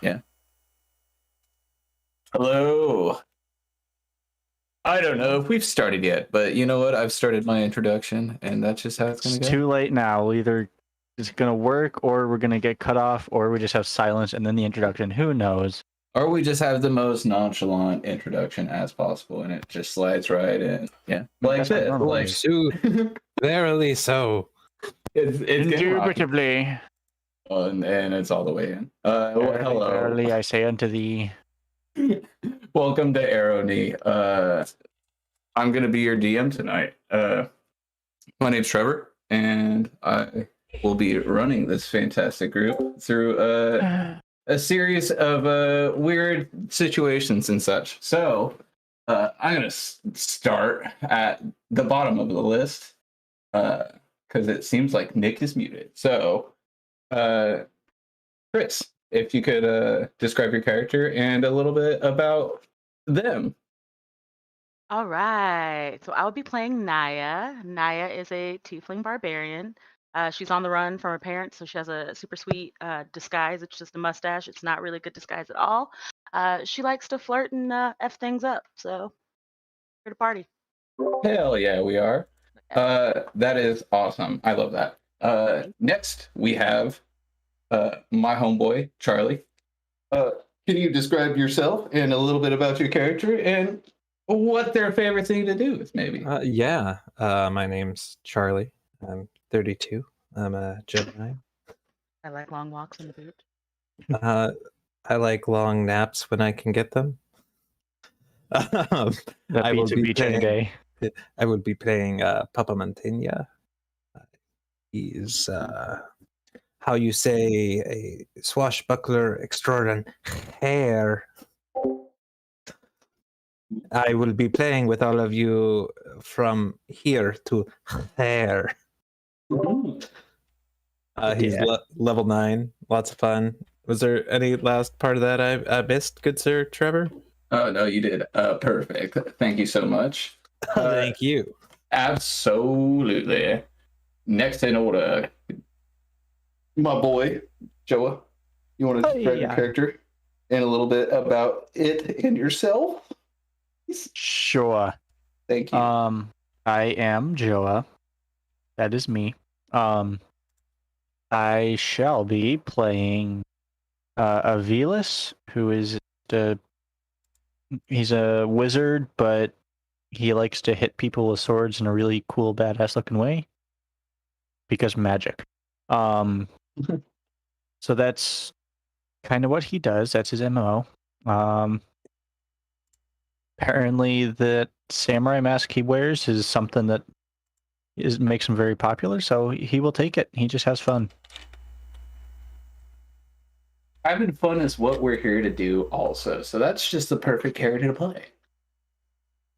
Yeah. Hello. I don't know if we've started yet, but you know what? I've started my introduction, and that's just how it's going to go. Too late now. Either it's going to work, or we're going to get cut off, or we just have silence and then the introduction. Who knows? Or we just have the most nonchalant introduction as possible, and it just slides right in. Yeah, like this. Like, Verily so. it's Indubitably. and it's all the way in. Hello. Verily, I say unto thee. Welcome to Arrowknee. I'm going to be your DM tonight. My name's Trevor, and I will be running this fantastic group through a series of weird situations and such. So I'm going to start at the bottom of the list because it seems like Nick is muted. So, Chris, if you could describe your character and a little bit about them. All right. So I will be playing Naya. Naya is a tiefling barbarian. She's on the run from her parents, so she has a super sweet disguise. It's just a mustache. It's not really a good disguise at all. She likes to flirt and F things up. So here to party. Hell yeah, we are. That is awesome. I love that. Next, we have my homeboy, Charlie. Can you describe yourself and a little bit about your character and what their favorite thing to do is, maybe? Yeah. My name's Charlie. I'm 32. I'm a Gemini. I like long walks in the boot. I like long naps when I can get them. That beats a beaching day. I would be playing Papa Mantegna. He's, how you say, a swashbuckler extraordinaire. I will be playing with all of you from here to there. He's level 9. Lots of fun. Was there any last part of that I missed, good sir Trevor? Oh, no, you did. Perfect. Thank you so much. Thank you. Absolutely. Next in order, my boy, Joa. You want to describe your character and a little bit about it and yourself? Sure. Thank you. I am Joa. That is me. I shall be playing Avilas, who is he's a wizard, but he likes to hit people with swords in a really cool, badass looking way. Because magic. So that's kind of what he does. That's his MO. Apparently the samurai mask he wears is something that makes him very popular, so he will take it. He just has fun. Having fun is what we're here to do also. So that's just the perfect character to play.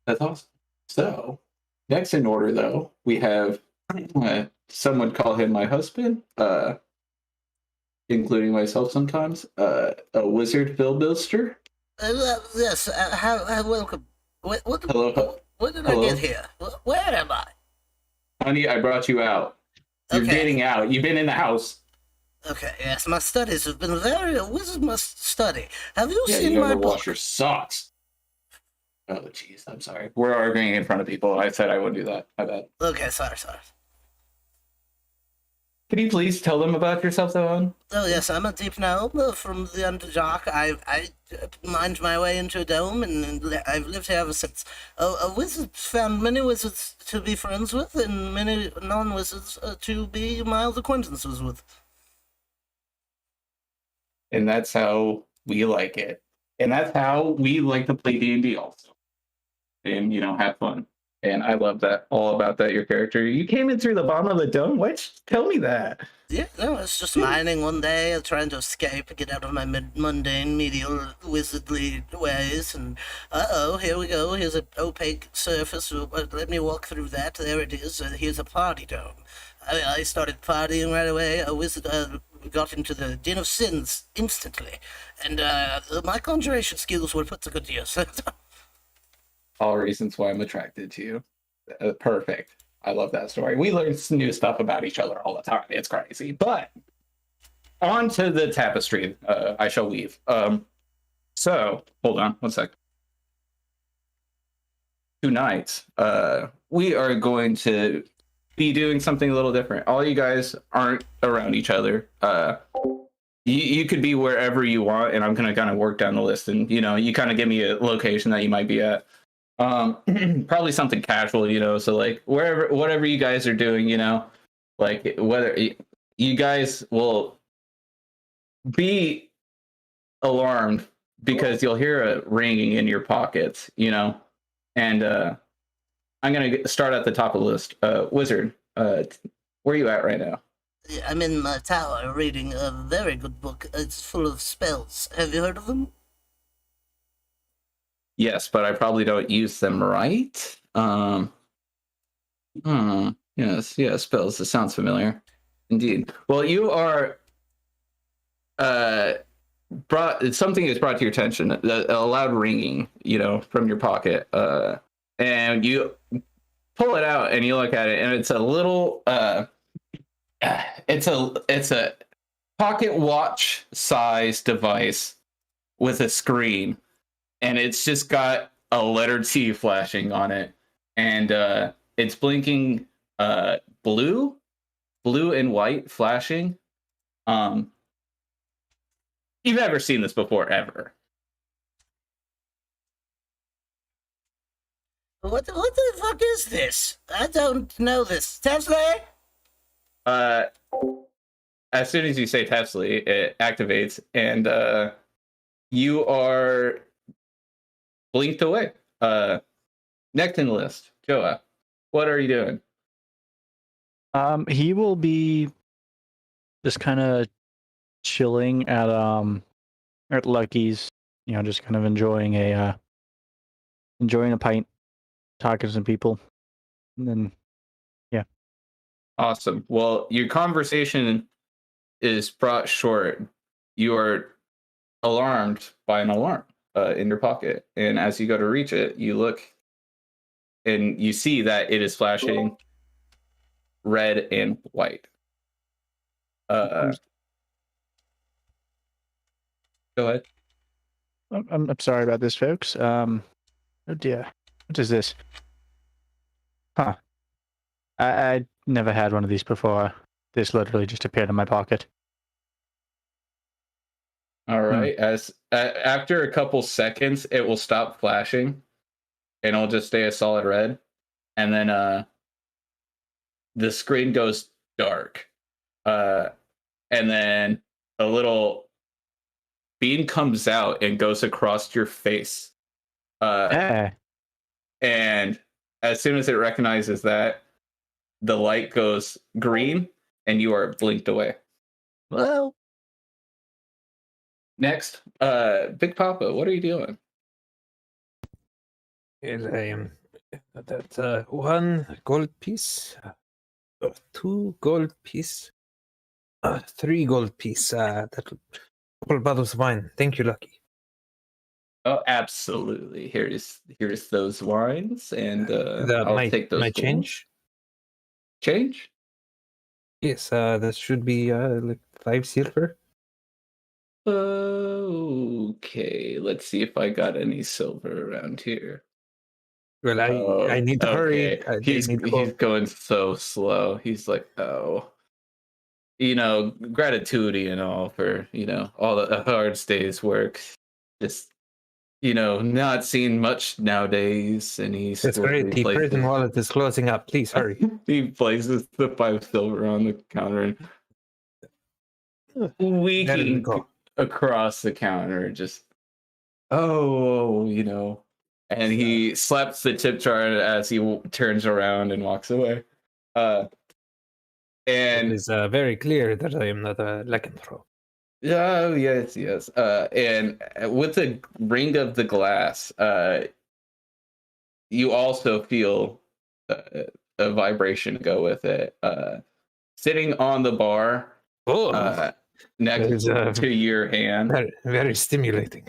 That's awesome. So, next in order, though, we have some would call him my husband, including myself sometimes, a wizard filbuster. Yes, welcome. Hello. When did I get here? Where am I? Honey, I brought you out. You're getting out. You've been in the house. Okay, yes, my studies have been a wizard must study. Have you seen you my never book? wash your socks. Oh, jeez, I'm sorry. We're arguing in front of people. I said I wouldn't do that. My bad. Okay, sorry. Can you please tell them about yourself, though? Oh, yes, I'm a deep gnome from the Underdark. I mined my way into a dome, and I've lived here ever since. A wizard found many wizards to be friends with, and many non-wizards to be mild acquaintances with. And that's how we like it. And that's how we like to play D&D also. And, have fun. And I love that, all about that, your character. You came in through the bottom of the dome? What? Tell me that. Yeah, no, it's just mining one day, trying to escape, get out of my mundane, medial, wizardly ways, and here we go, here's an opaque surface, let me walk through that, there it is, here's a party dome. I started partying right away, a wizard got into the den of sins instantly, and my conjuration skills were put to good use. All reasons why I'm attracted to you. Perfect. I love that story. We learn new stuff about each other all the time. It's crazy. But on to the tapestry. I shall weave. So hold on one sec. Tonight, we are going to be doing something a little different. All you guys aren't around each other. You could be wherever you want, and I'm gonna kind of work down the list, and you kind of give me a location that you might be at. Probably something casual, so like whatever you guys are doing, like whether you guys will be alarmed because you'll hear a ringing in your pockets, and I'm gonna start at the top of the list. Wizard, where are you at right now? I'm in my tower reading a very good book. It's full of spells. Have you heard of them? Yes, but I probably don't use them right. Yes, spells. This sounds familiar. Indeed. Well, you are something is brought to your attention. A loud ringing, from your pocket. And you pull it out and you look at it, and it's a little it's a pocket watch size device with a screen, and it's just got a letter T flashing on it, and it's blinking blue and white flashing. You've never seen this before, ever. What the fuck is this? I don't know this. Teffsly? As soon as you say Teffsly, it activates, and you are blinked away. Next in the list, Joa, what are you doing? He will be just kind of chilling at Lucky's, just kind of enjoying a pint, talking to some people, and then Awesome. Well, your conversation is brought short. You are alarmed by an alarm in your pocket, and as you go to reach it, you look and you see that it is flashing red and white. Go ahead. I'm sorry about this, folks. Oh dear, what is this? Huh? I never had one of these before. This literally just appeared in my pocket. All right. As after a couple seconds, it will stop flashing, and it'll just stay a solid red, and then the screen goes dark, and then a little beam comes out and goes across your face, and as soon as it recognizes that, the light goes green, and you are blinked away. Well, Next, Big Papa, what are you doing? Yes, I am. That's 1 gold piece, 2 gold piece, 3 gold piece. That couple bottles of wine. Thank you, Lucky. Oh, absolutely. Here's those wines, and I'll take those. My gold. change. Change? Yes, that should be like 5 silver. Okay, let's see if I got any silver around here. Well, I need to hurry. He's going so slow. He's like, oh, gratitude and all for all the hard day's work. Just not seeing much nowadays, and he's That's great. The prison wallet is closing up. Please hurry. He places the 5 silver on the counter and winking across the counter, just and he slaps the tip jar as he turns around and walks away. And it is very clear that I am not a lycanthrope. Oh, yes. And with the ring of the glass, you also feel a vibration go with it. Sitting on the bar next to your hand, very, very stimulating,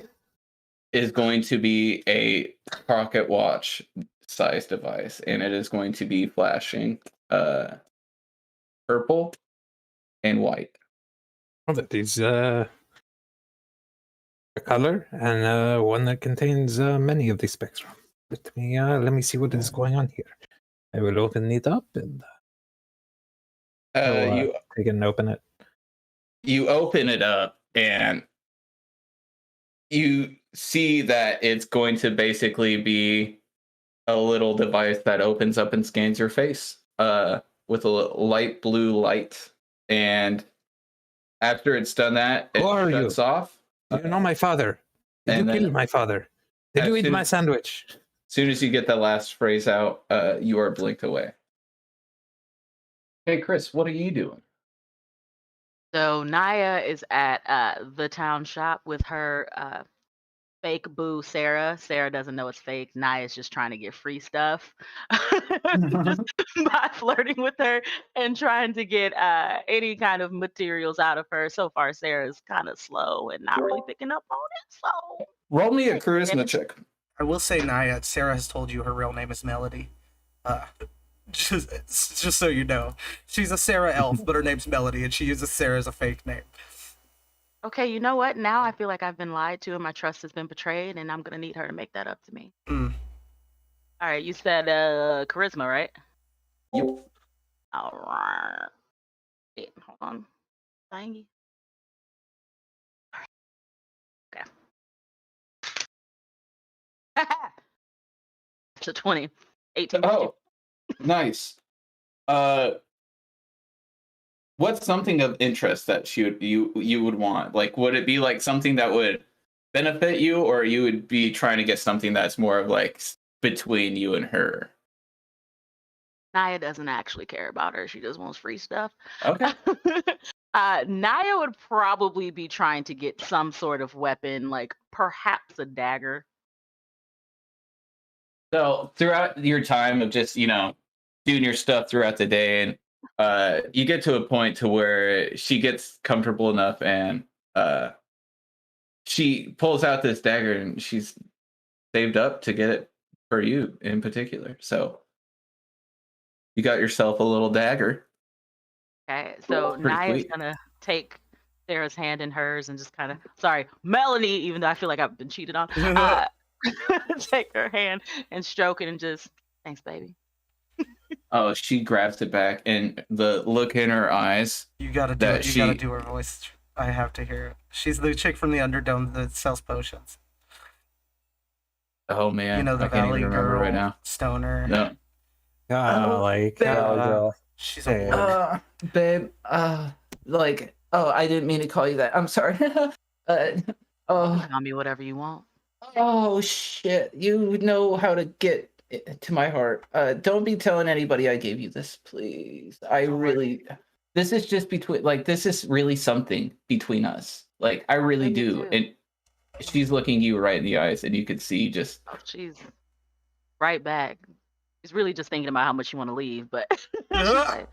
is going to be a pocket watch size device, and it is going to be flashing purple and white. Oh, that is a color and one that contains many of the spectrum. Let me see what is going on here. I will open it up and You take it and open it. you open it up and you see that it's going to basically be a little device that opens up and scans your face with a light blue light, and after it's done that, it Who are you? shuts off. Do you know my father? Did and you kill then- my father? Did as you eat soon my as- sandwich? As soon as you get that last phrase out, you are blinked away. Hey, Chris, what are you doing? So Naya is at the town shop with her fake boo Sarah. Sarah doesn't know it's fake. Naya's just trying to get free stuff just by flirting with her and trying to get any kind of materials out of her. So far, Sarah's kind of slow and not really picking up on it. So Roll me a charisma check. I will say, Naya, Sarah has told you her real name is Melody. Just so you know. She's a Sarah elf, but her name's Melody, and she uses Sarah as a fake name. okay, you know what? Now I feel like I've been lied to and my trust has been betrayed, and I'm gonna need her to make that up to me. Mm. All right, you said charisma, right? Yep. All right. Wait, hold on. Thingy. Okay. It's a 20. 18. Oh, nice. What's something of interest that you would want? Like, would it be like something that would benefit you, or you would be trying to get something that's more of like between you and her? Naya doesn't actually care about her. She just wants free stuff. Okay. Naya would probably be trying to get some sort of weapon, like perhaps a dagger. So throughout your time of just, doing your stuff throughout the day, and you get to a point to where she gets comfortable enough, and she pulls out this dagger, and she's saved up to get it for you in particular. So you got yourself a little dagger. Okay, so Pretty Naya's sweet. gonna take Sarah's hand in hers and just kind of, sorry, Melanie, even though I feel like I've been cheated on, take her hand and stroke it and just, thanks, baby. Oh, she grabs it back, and the look in her eyes. You gotta do That it. You she- gotta do her voice. I have to hear it. She's the chick from the Underdome that sells potions. Oh man, You know, the I can't Valley even remember Girl, right now. stoner. No. Like Valley girl. She's a Hey. whore. Babe, I didn't mean to call you that. I'm sorry. Call me whatever you want. Oh shit! You know how to get to my heart. Don't be telling anybody I gave you this, please. This is just between. This is really something between us. I really Maybe do. too. And she's looking you right in the eyes, and you could see just. Oh, she's right back. She's really just thinking about how much you want to leave, but she's like,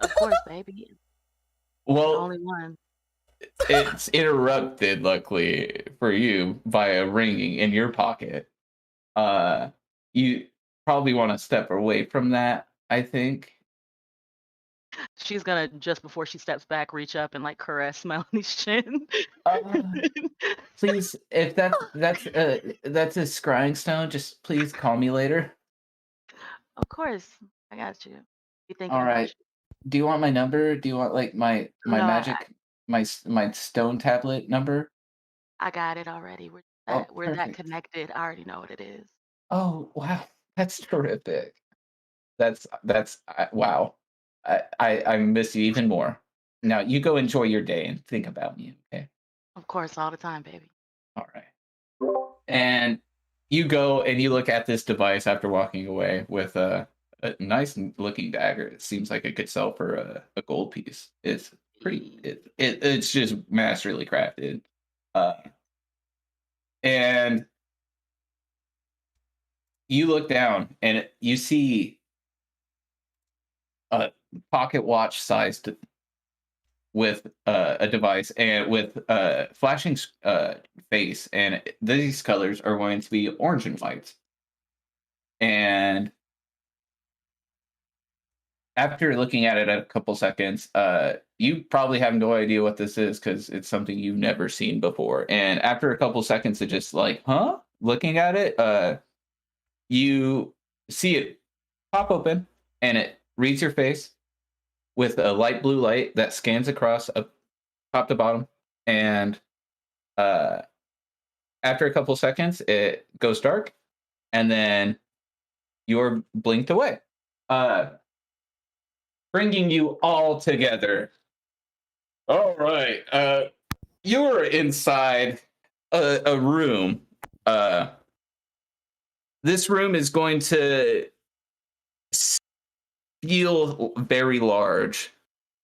of course, baby. The Well, only one. it's interrupted, luckily for you, by a ringing in your pocket. You probably want to step away from that, I think. She's gonna, just before she steps back, reach up and like caress Melanie's chin. Please, if that's a scrying stone, just please call me later. Of course, I got you. You think? All right. Do you want my number? Do you want my No, magic my stone tablet number? I got it already. We're Oh, we're that perfect. connected. I already know what it is. Oh wow, that's terrific. That's wow. I miss you even more. Now you go enjoy your day and think about me, okay? Of course, all the time, baby. All right. And you go and you look at this device after walking away with a nice looking dagger. It seems like it could sell for a gold piece. It's pretty. It's just masterly crafted. And you look down and you see a pocket watch sized with a device and with flashing face, and these colors are going to be orange and white. And after looking at it a couple seconds, you probably have no idea what this is because it's something you've never seen before. And after a couple seconds of just like, huh? Looking at it, you see it pop open and it reads your face with a light blue light that scans across top to bottom. And after a couple seconds, it goes dark and then you're blinked away. Bringing you all together. All right. You're inside a room. This room is going to feel very large,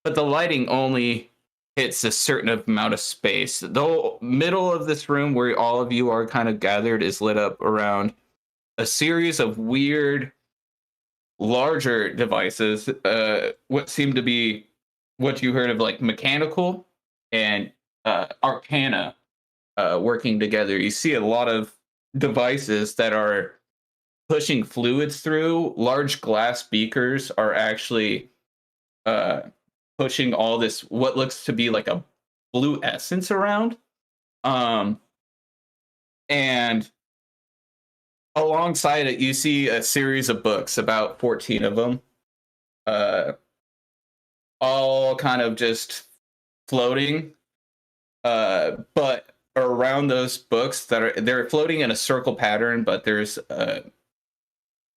but the lighting only hits a certain amount of space. The middle of this room where all of you are kind of gathered is lit up around a series of weird larger devices, what seem to be what you heard of like mechanical and arcana working together. You see a lot of devices that are pushing fluids through. Large glass beakers are actually pushing all this, what looks to be like a blue essence around. And alongside it, you see a series of books, about 14 of them, all kind of just floating. But around those books they're floating in a circle pattern, but there's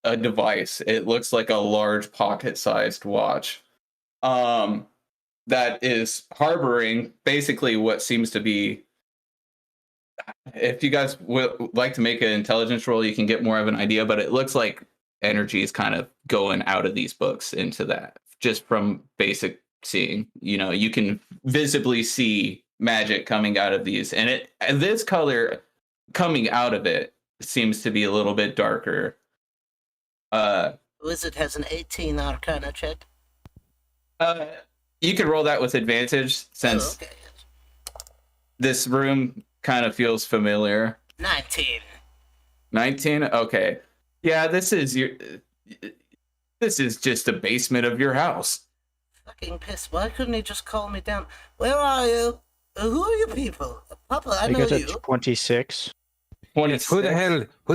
a device. It looks like a large pocket-sized watch that is harboring basically what seems to be. If you guys would like to make an intelligence roll, you can get more of an idea, but it looks like energy is kind of going out of these books into that, just from basic seeing. You know, you can visibly see magic coming out of these, and this color coming out of it seems to be a little bit darker. Wizard has an 18 Arcana check. You can roll that with advantage since this room kind of feels familiar. 19. 19? Okay. Yeah, this is just a basement of your house. Fucking piss. Why couldn't he just call me down? Where are you? Who are you people? Papa, I know you. 26. 26. Who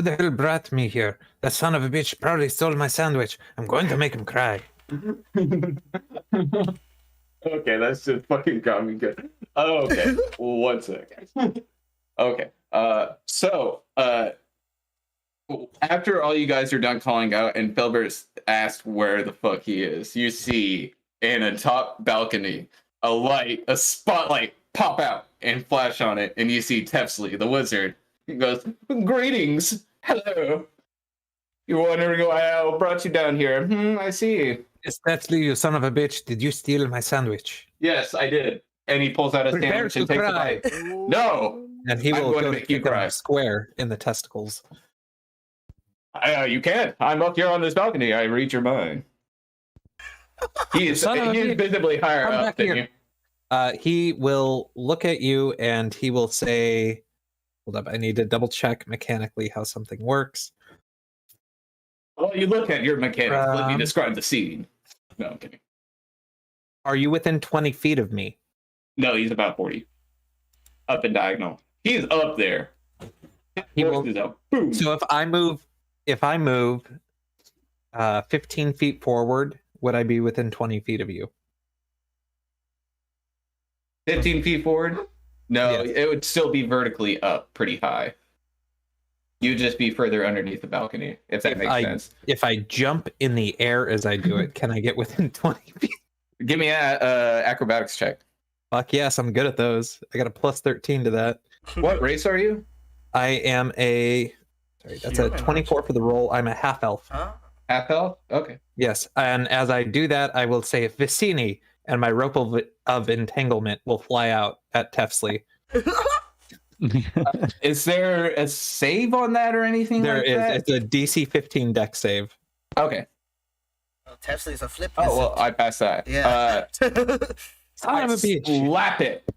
the hell brought me here? That son of a bitch probably stole my sandwich. I'm going to make him cry. Okay, that's just fucking got me good. Oh, okay. 1 second. Okay. So after all you guys are done calling out and Filbert's asked where the fuck he is, you see in a top balcony a spotlight pop out and flash on it, and you see Teffsly, the wizard. He goes, "Greetings, hello. You're wondering why I brought you down here? I see. It's Teffsly, you son of a bitch. Did you steal my sandwich? Yes, I did." And he pulls out a Prepare sandwich and to takes a cry. bite. No, And he I'm will going to go make you kick him cry. square in the testicles. You can. I'm up here on this balcony. I read your mind. He is visibly higher Come up back than here. you. He will look at you and he will say, hold up, I need to double check mechanically how something works. Well, you look at your mechanics. Let me describe the scene. No, I'm kidding. Are you within 20 feet of me? No, he's about 40. Up and diagonal. He's up there. He will, Is up. Boom. so if I move 15 feet forward, would I be within 20 feet of you? 15 feet forward? No, Yes. It would still be vertically up pretty high. You'd just be further underneath the balcony, if that makes sense. If I jump in the air as I do it, can I get within 20 feet? Give me an acrobatics check. Fuck yes, I'm good at those. I got a plus 13 to that. What race are you? I am that's a 24 for the roll. I'm a half elf. Huh? Half elf? Okay. Yes, and as I do that, I will say Vicini, and my rope of entanglement will fly out at Teffsly. Is there a save on that or anything There like is. that? It's a DC 15 deck save. Okay. Teffsly's a flip. Oh, well, I passed that. Yeah. Son of a bitch. Slap it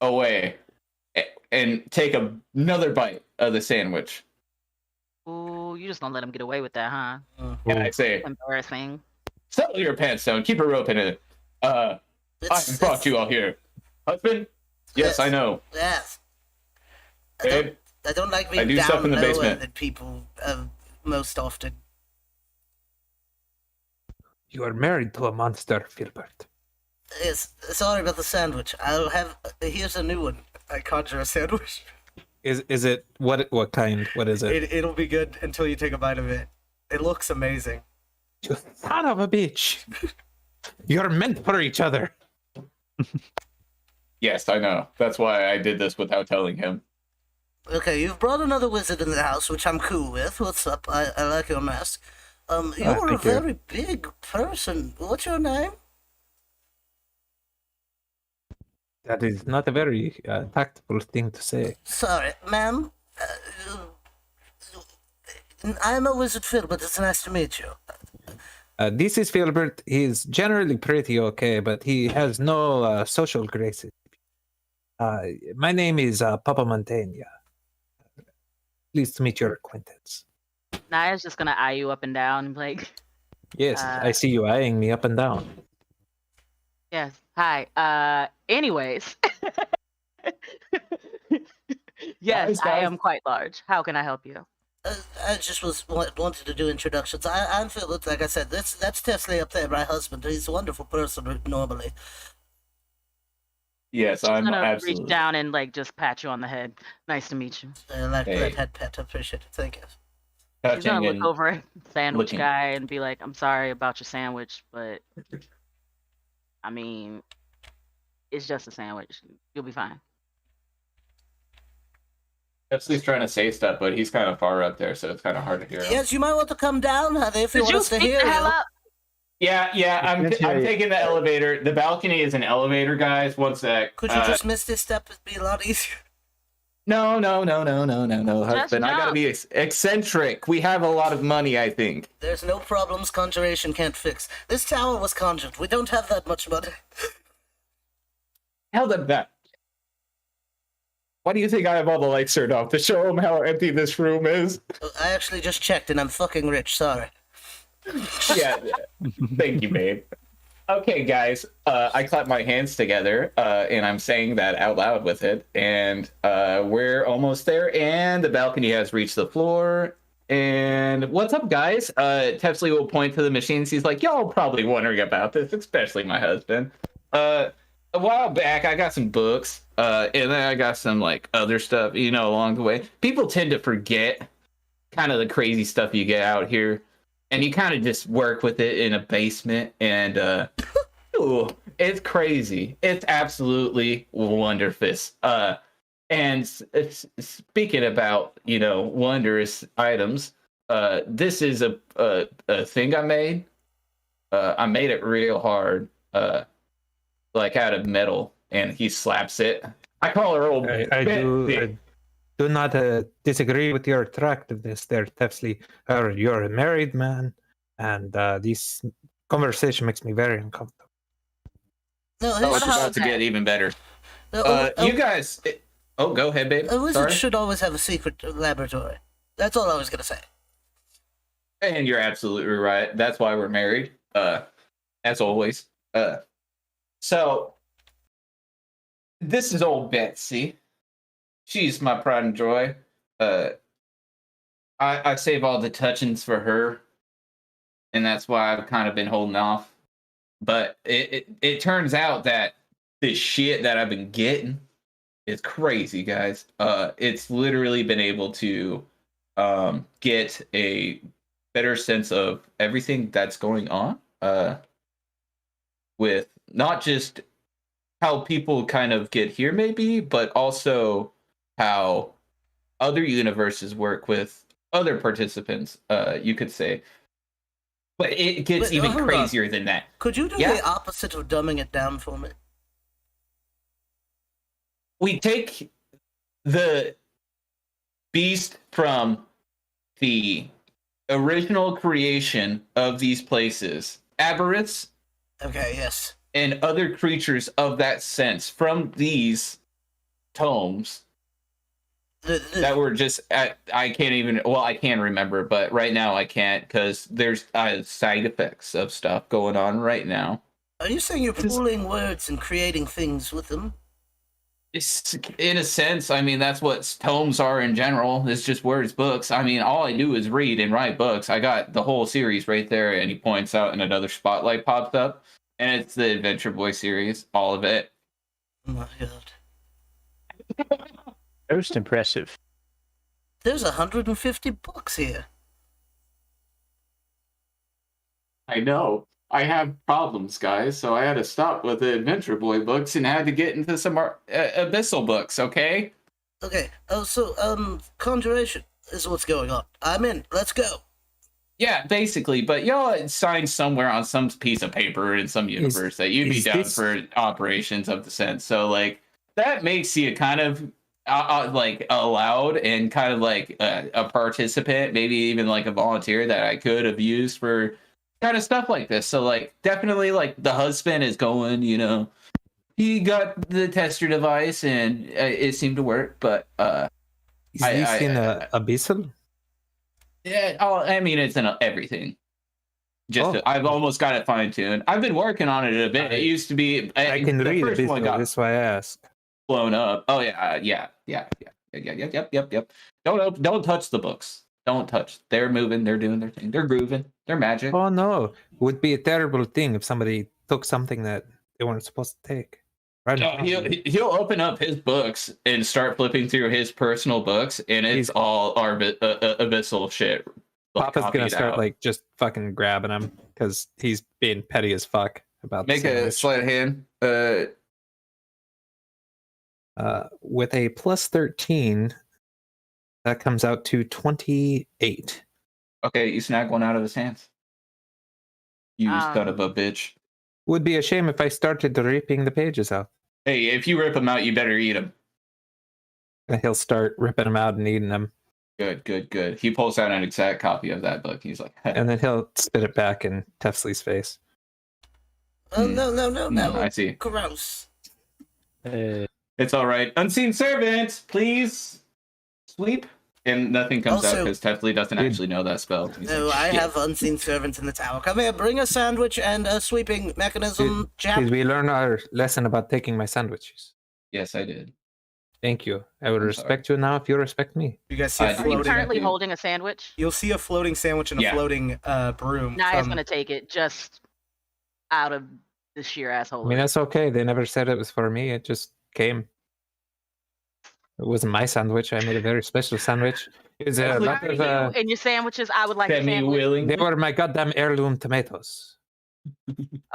away and take another bite of the sandwich. Ooh, you just gonna let him get away with that, huh? And I say, Embarrassing. settle your pants down. Keep a rope in it. I brought you all here. Husband? Yes, I know. Yes. Babe? I don't like being I do down stuff in the lower basement. than people most often. You are married to a monster, Filbert. Yes, sorry about the sandwich. I'll have. Here's a new one. I conjure a sandwich. Is it what kind? What is it? It'll be good until you take a bite of it. It looks amazing. You son of a bitch! You're meant for each other. Yes, I know. That's why I did this without telling him. Okay, you've brought another wizard in the house, which I'm cool with. What's up? I like your mask. You're a thank you. very big person. What's your name? That is not a very tactful thing to say. Sorry, ma'am. I'm a wizard Phil, but it's nice to meet you. This is Filbert. He's generally pretty okay, but he has no social graces. My name is Papa Montaigne. Pleased to meet your acquaintance. Naya's just gonna eye you up and down and be like, Yes, I see you eyeing me up and down. yes, hi. Anyways. Yes, I am quite large. How can I help you? I just wanted to do introductions. I'm Phil. Like I said, that's Teffsly up there, my husband. He's a wonderful person normally. Yes, I'm I'm gonna absolutely. reach down and like just pat you on the head. Nice to meet you. I like Hey. that head pet. I appreciate it. Thank you. He's gonna look and over at the sandwich looking. guy and be like, "I'm sorry about your sandwich, but I mean, it's just a sandwich. You'll be fine." Teffsly's trying to say stuff, but he's kind of far up there, so it's kind of hard to hear him. Yes, you might want to come down, honey, if you Did want you us to speak hear the hell you. up? Yeah, I'm taking the elevator. The balcony is an elevator, guys. One sec. Could you just miss this step? It'd be a lot easier. No, husband. I gotta jump. be eccentric. We have a lot of money, I think. There's no problems conjuration can't fix. This tower was conjured. We don't have that much money. Hell them back. Why do you think I have all the lights turned off? To show them how empty this room is? I actually just checked and I'm fucking rich. Sorry. Yeah. Thank you, babe. Okay, guys. I clap my hands together, and I'm saying that out loud with it. And we're almost there, and the balcony has reached the floor. And what's up, guys? Teffsly will point to the machines. He's like, y'all probably wondering about this, especially my husband. A while back, I got some books, and then I got some like other stuff, along the way. People tend to forget kind of the crazy stuff you get out here, and you kind of just work with it in a basement, and ooh, it's crazy. It's absolutely wonderful. And speaking about wondrous items, this is a thing I made. I made it real hard. Like out of metal, and he slaps it. I call her old. I do not disagree with your attractiveness there, Teffsly. You're a married man, and this conversation makes me very uncomfortable. No, Oh, it's What about to about get even better. no, You guys. Oh, go ahead, babe. a wizard Sorry. should always have a secret laboratory. That's all I was gonna say. And you're absolutely right. That's why we're married. As always. So this is old Betsy. She's my pride and joy. I save all the touchings for her, and that's why I've kind of been holding off. But it turns out that the shit that I've been getting is crazy, guys. It's literally been able to get a better sense of everything that's going on. With not just how people kind of get here, maybe, but also how other universes work with other participants, you could say. But it gets Wait, even hold on. crazier than that. Could you do Yeah. the opposite of dumbing it down for me? We take the beast from the original creation of these places, aberrants, Okay, yes. and other creatures of that sense from these tomes, that were just I can't even. Well, I can remember, but right now I can't because there's side effects of stuff going on right now. Are you saying you're pulling words and creating things with them? It's, in a sense, I mean, that's what tomes are in general. It's just words, books. I mean, all I do is read and write books. I got the whole series right there, and he points out, and another spotlight pops up, and it's the Adventure Boy series, all of it. Oh my god. Most impressive. There's 150 books here. I know. I have problems, guys, so I had to stop with the Adventure Boy books and had to get into some Abyssal books, okay? Okay, so, Conjuration is what's going on. I'm in. Let's go. Yeah, basically, but y'all signed somewhere on some piece of paper in some universe that you'd be down for operations of the sense. So, like, that makes you kind of, like, allowed and kind of like a participant, maybe even like a volunteer that I could have used for kind of stuff like this. So, like, definitely, like, the husband is going, you know, he got the tester device and it seemed to work, but Is this in Abyssal? yeah, I mean, it's in everything. Just I've almost got it fine tuned. I've been working on it a bit. It used to be I can the read first Abyssal. one got That's why I asked. blown up. Oh yeah, yep. Don't touch the books. Don't touch. They're moving. They're doing their thing. They're grooving. They're magic. Oh no, it would be a terrible thing if somebody took something that they weren't supposed to take. Right? He'll open up his books and start flipping through his personal books, and it's all abyssal shit. Papa's gonna start out. like just fucking grabbing him because he's being petty as fuck about. Make a sleight of hand. With a plus 13, that comes out to 28. Okay, you snag one out of his hands. You son of a bitch. Would be a shame if I started ripping the pages out. Hey, if you rip them out, you better eat them. And he'll start ripping them out and eating them. Good. He pulls out an exact copy of that book. He's like, and then he'll spit it back in Teffsly's face. Oh, no. I see. Gross. It's all right. Unseen servant, please sweep. And nothing comes out because Teffsly doesn't actually know that spell. No, I have unseen servants in the tower. Come here, bring a sandwich and a sweeping mechanism, chap. Did we learn our lesson about taking my sandwiches? Yes, I did. Thank you. I would respect you now if you respect me. You guys see Are you currently holding a sandwich? You'll see a floating sandwich and a floating broom. Naya's going to take it just out of the sheer asshole. I mean, that's okay. They never said it was for me. It just came. It wasn't my sandwich. I made a very special sandwich. It was a lot of, in your sandwiches, I would like a sandwich. They were my goddamn heirloom tomatoes.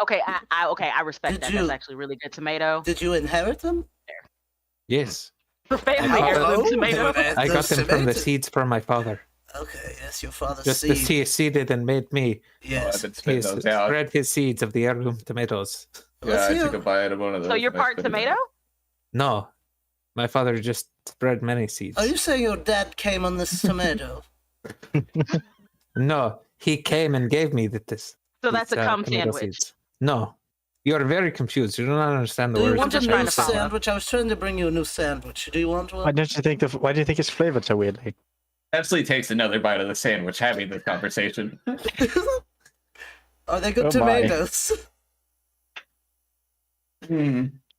Okay, I respect that. That's actually really good tomato. Did you inherit them? Yes. The family heirloom tomato. I got them from the seeds from my father. Okay, yes, your father's just seed. Just the seeded and made me. Yes. He spread his seeds of the heirloom tomatoes. Yeah, I took a bite of one of those. So you're part tomato? No. My father just spread many seeds. Are you saying your dad came on this tomato? No, he came and gave me this. So that's a cum sandwich. Seeds. No, you are very confused. You do not understand the words. word. Do you want a new sandwich? I was trying to bring you a new sandwich. Do you want one? Why do you think it's flavored so weirdly? Teffsly takes another bite of the sandwich, having this conversation. Are they good tomatoes?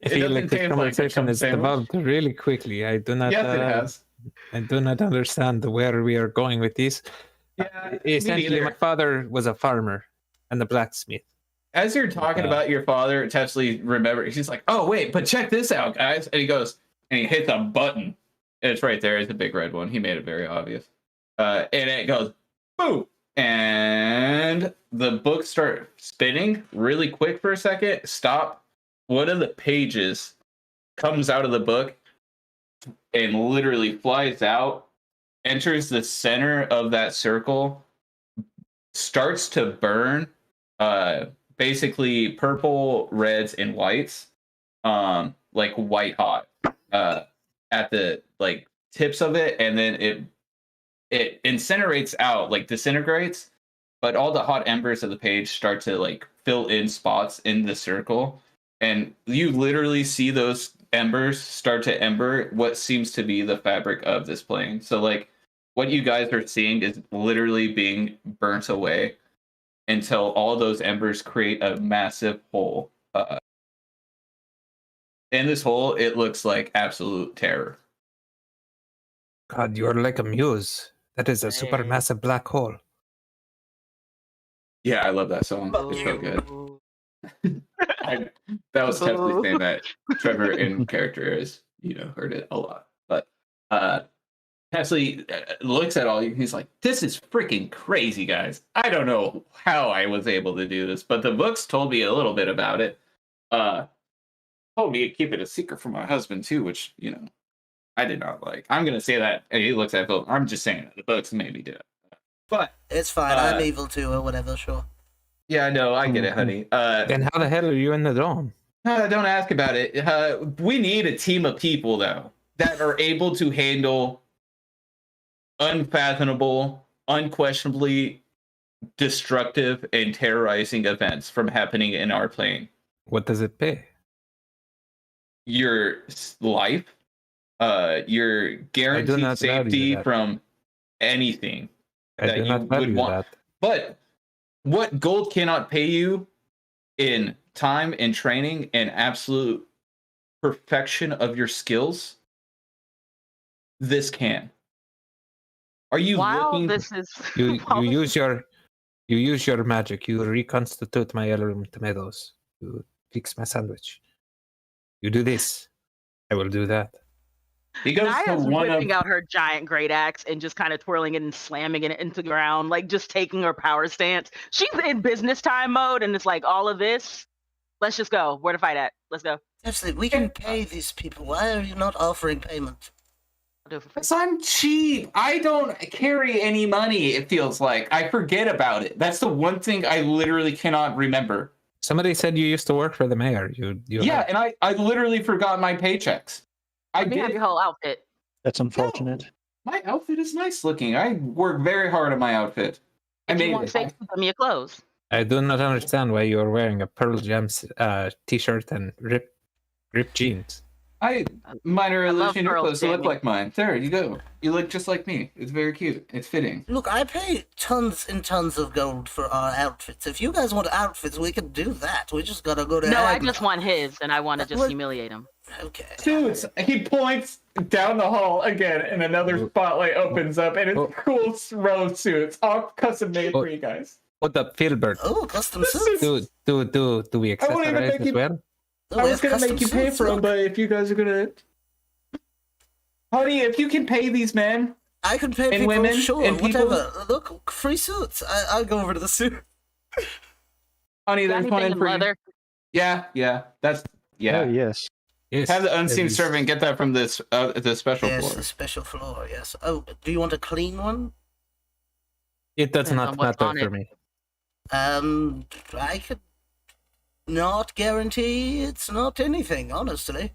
I feel like the conversation is developed really quickly. I do not. Yes, it has. I do not understand where we are going with these. Yeah, essentially, my father was a farmer and a blacksmith. As you're talking about your father, Teffsly remembers. He's like, "Oh wait, but check this out, guys!" And he goes and he hits a button. And it's right there. It's a big red one. He made it very obvious. And it goes, boom, and the book start spinning really quick for a second. Stop. One of the pages comes out of the book and literally flies out, enters the center of that circle, starts to burn, basically purple, reds, and whites, like white hot, at the like tips of it, and then it incinerates out, like disintegrates, but all the hot embers of the page start to like fill in spots in the circle. And you literally see those embers start to ember what seems to be the fabric of this plane. So like what you guys are seeing is literally being burnt away until all those embers create a massive hole. In this hole, it looks like absolute terror. God, you're like a muse. That is a Hey. supermassive black hole. Yeah, I love that song. It's so good. That was Teffsly saying that. Trevor in character has, heard it a lot. But Teffsly looks at all you. He's like, "This is freaking crazy, guys. I don't know how I was able to do this, but the books told me a little bit about it. Told me to keep it a secret from my husband too, which I did not like. I'm gonna say that." And he looks at book. I'm just saying that the books made me do it. But It's fine. I'm evil too, or whatever. Sure. yeah, no, I get it, honey. Then how the hell are you in the dome? Don't ask about it. We need a team of people though that are able to handle unfathomable, unquestionably destructive and terrorizing events from happening in our plane. What does it pay? Your life, your guaranteed not value safety that. from anything I that do you not would value want. that. But what gold cannot pay you in time and training and absolute perfection of your skills, this can. Are you While looking? this is You while you this use your magic. You reconstitute my heirloom tomatoes. You fix my sandwich. You do this. I will do that. He goes to Naya's one of whipping out her giant great axe and just kind of twirling it and slamming it into the ground, like just taking her power stance. She's in business time mode, and it's like all of this. Let's just go. Where to fight at? Let's go. Teffsly, we can pay these people. Why are you not offering payment? I'll do it for free. Because I'm cheap. I don't carry any money, it feels like. I forget about it. That's the one thing I literally cannot remember. Somebody said you used to work for the mayor. You Yeah, and I literally forgot my paychecks. I Let me have did. your whole outfit. That's unfortunate. My outfit is nice looking. I work very hard on my outfit. I If you made want it. safe, send me your clothes. I do not understand why you are wearing a Pearl Gems t-shirt and ripped jeans. Minor I love illusion, your pearls, clothes look Jamie. like mine. There you go. You look just like me. It's very cute. It's fitting. Look, I pay tons and tons of gold for our outfits. If you guys want outfits, we can do that. We just gotta go to No, I Agma. just want his, and I want to just What? humiliate him. Okay. Suits. He points down the hall again, and another spotlight opens up, and it's cool row of suits, all custom made for you guys. What up, Filbert? Oh, custom This suits. is- Do we I won't even accessorize make as you- well? Oh, I we was have gonna make custom you pay suits, for them, look. but if you guys are gonna, honey, if you can pay these men, I can pay and people, women, sure, and people- whatever. Look, free suits. I'll go over to the suit. honey, Got there's one anything in in for you. leather? Yeah, that's yeah. Oh yes. Yes. Have the unseen Yes. servant get that from this the special Yes, floor. the special floor, yes. Oh, do you want a clean one? It does Depends not on what's matter on for it. me. I could not guarantee it's not anything, honestly.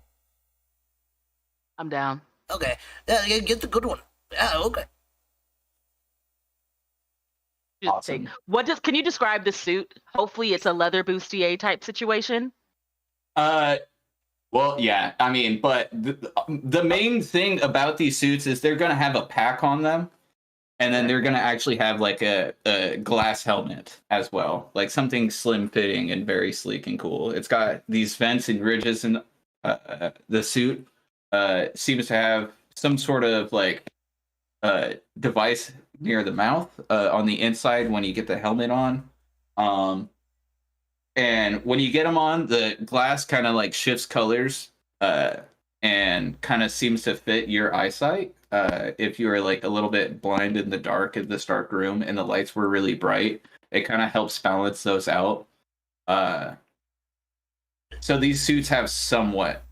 I'm down. Okay, yeah, get the good one. Yeah, okay. Just Awesome. Can you describe the suit? Hopefully, it's a leather bustier type situation. Well, yeah, I mean, but the main thing about these suits is they're gonna have a pack on them, and then they're gonna actually have like a glass helmet as well, like something slim fitting and very sleek and cool. It's got these vents and ridges, and the suit seems to have some sort of like device near the mouth on the inside when you get the helmet on. And when you get them on, the glass kind of like shifts colors and kind of seems to fit your eyesight. If you were like a little bit blind in the dark in this dark room and the lights were really bright, it kind of helps balance those out. So these suits have somewhat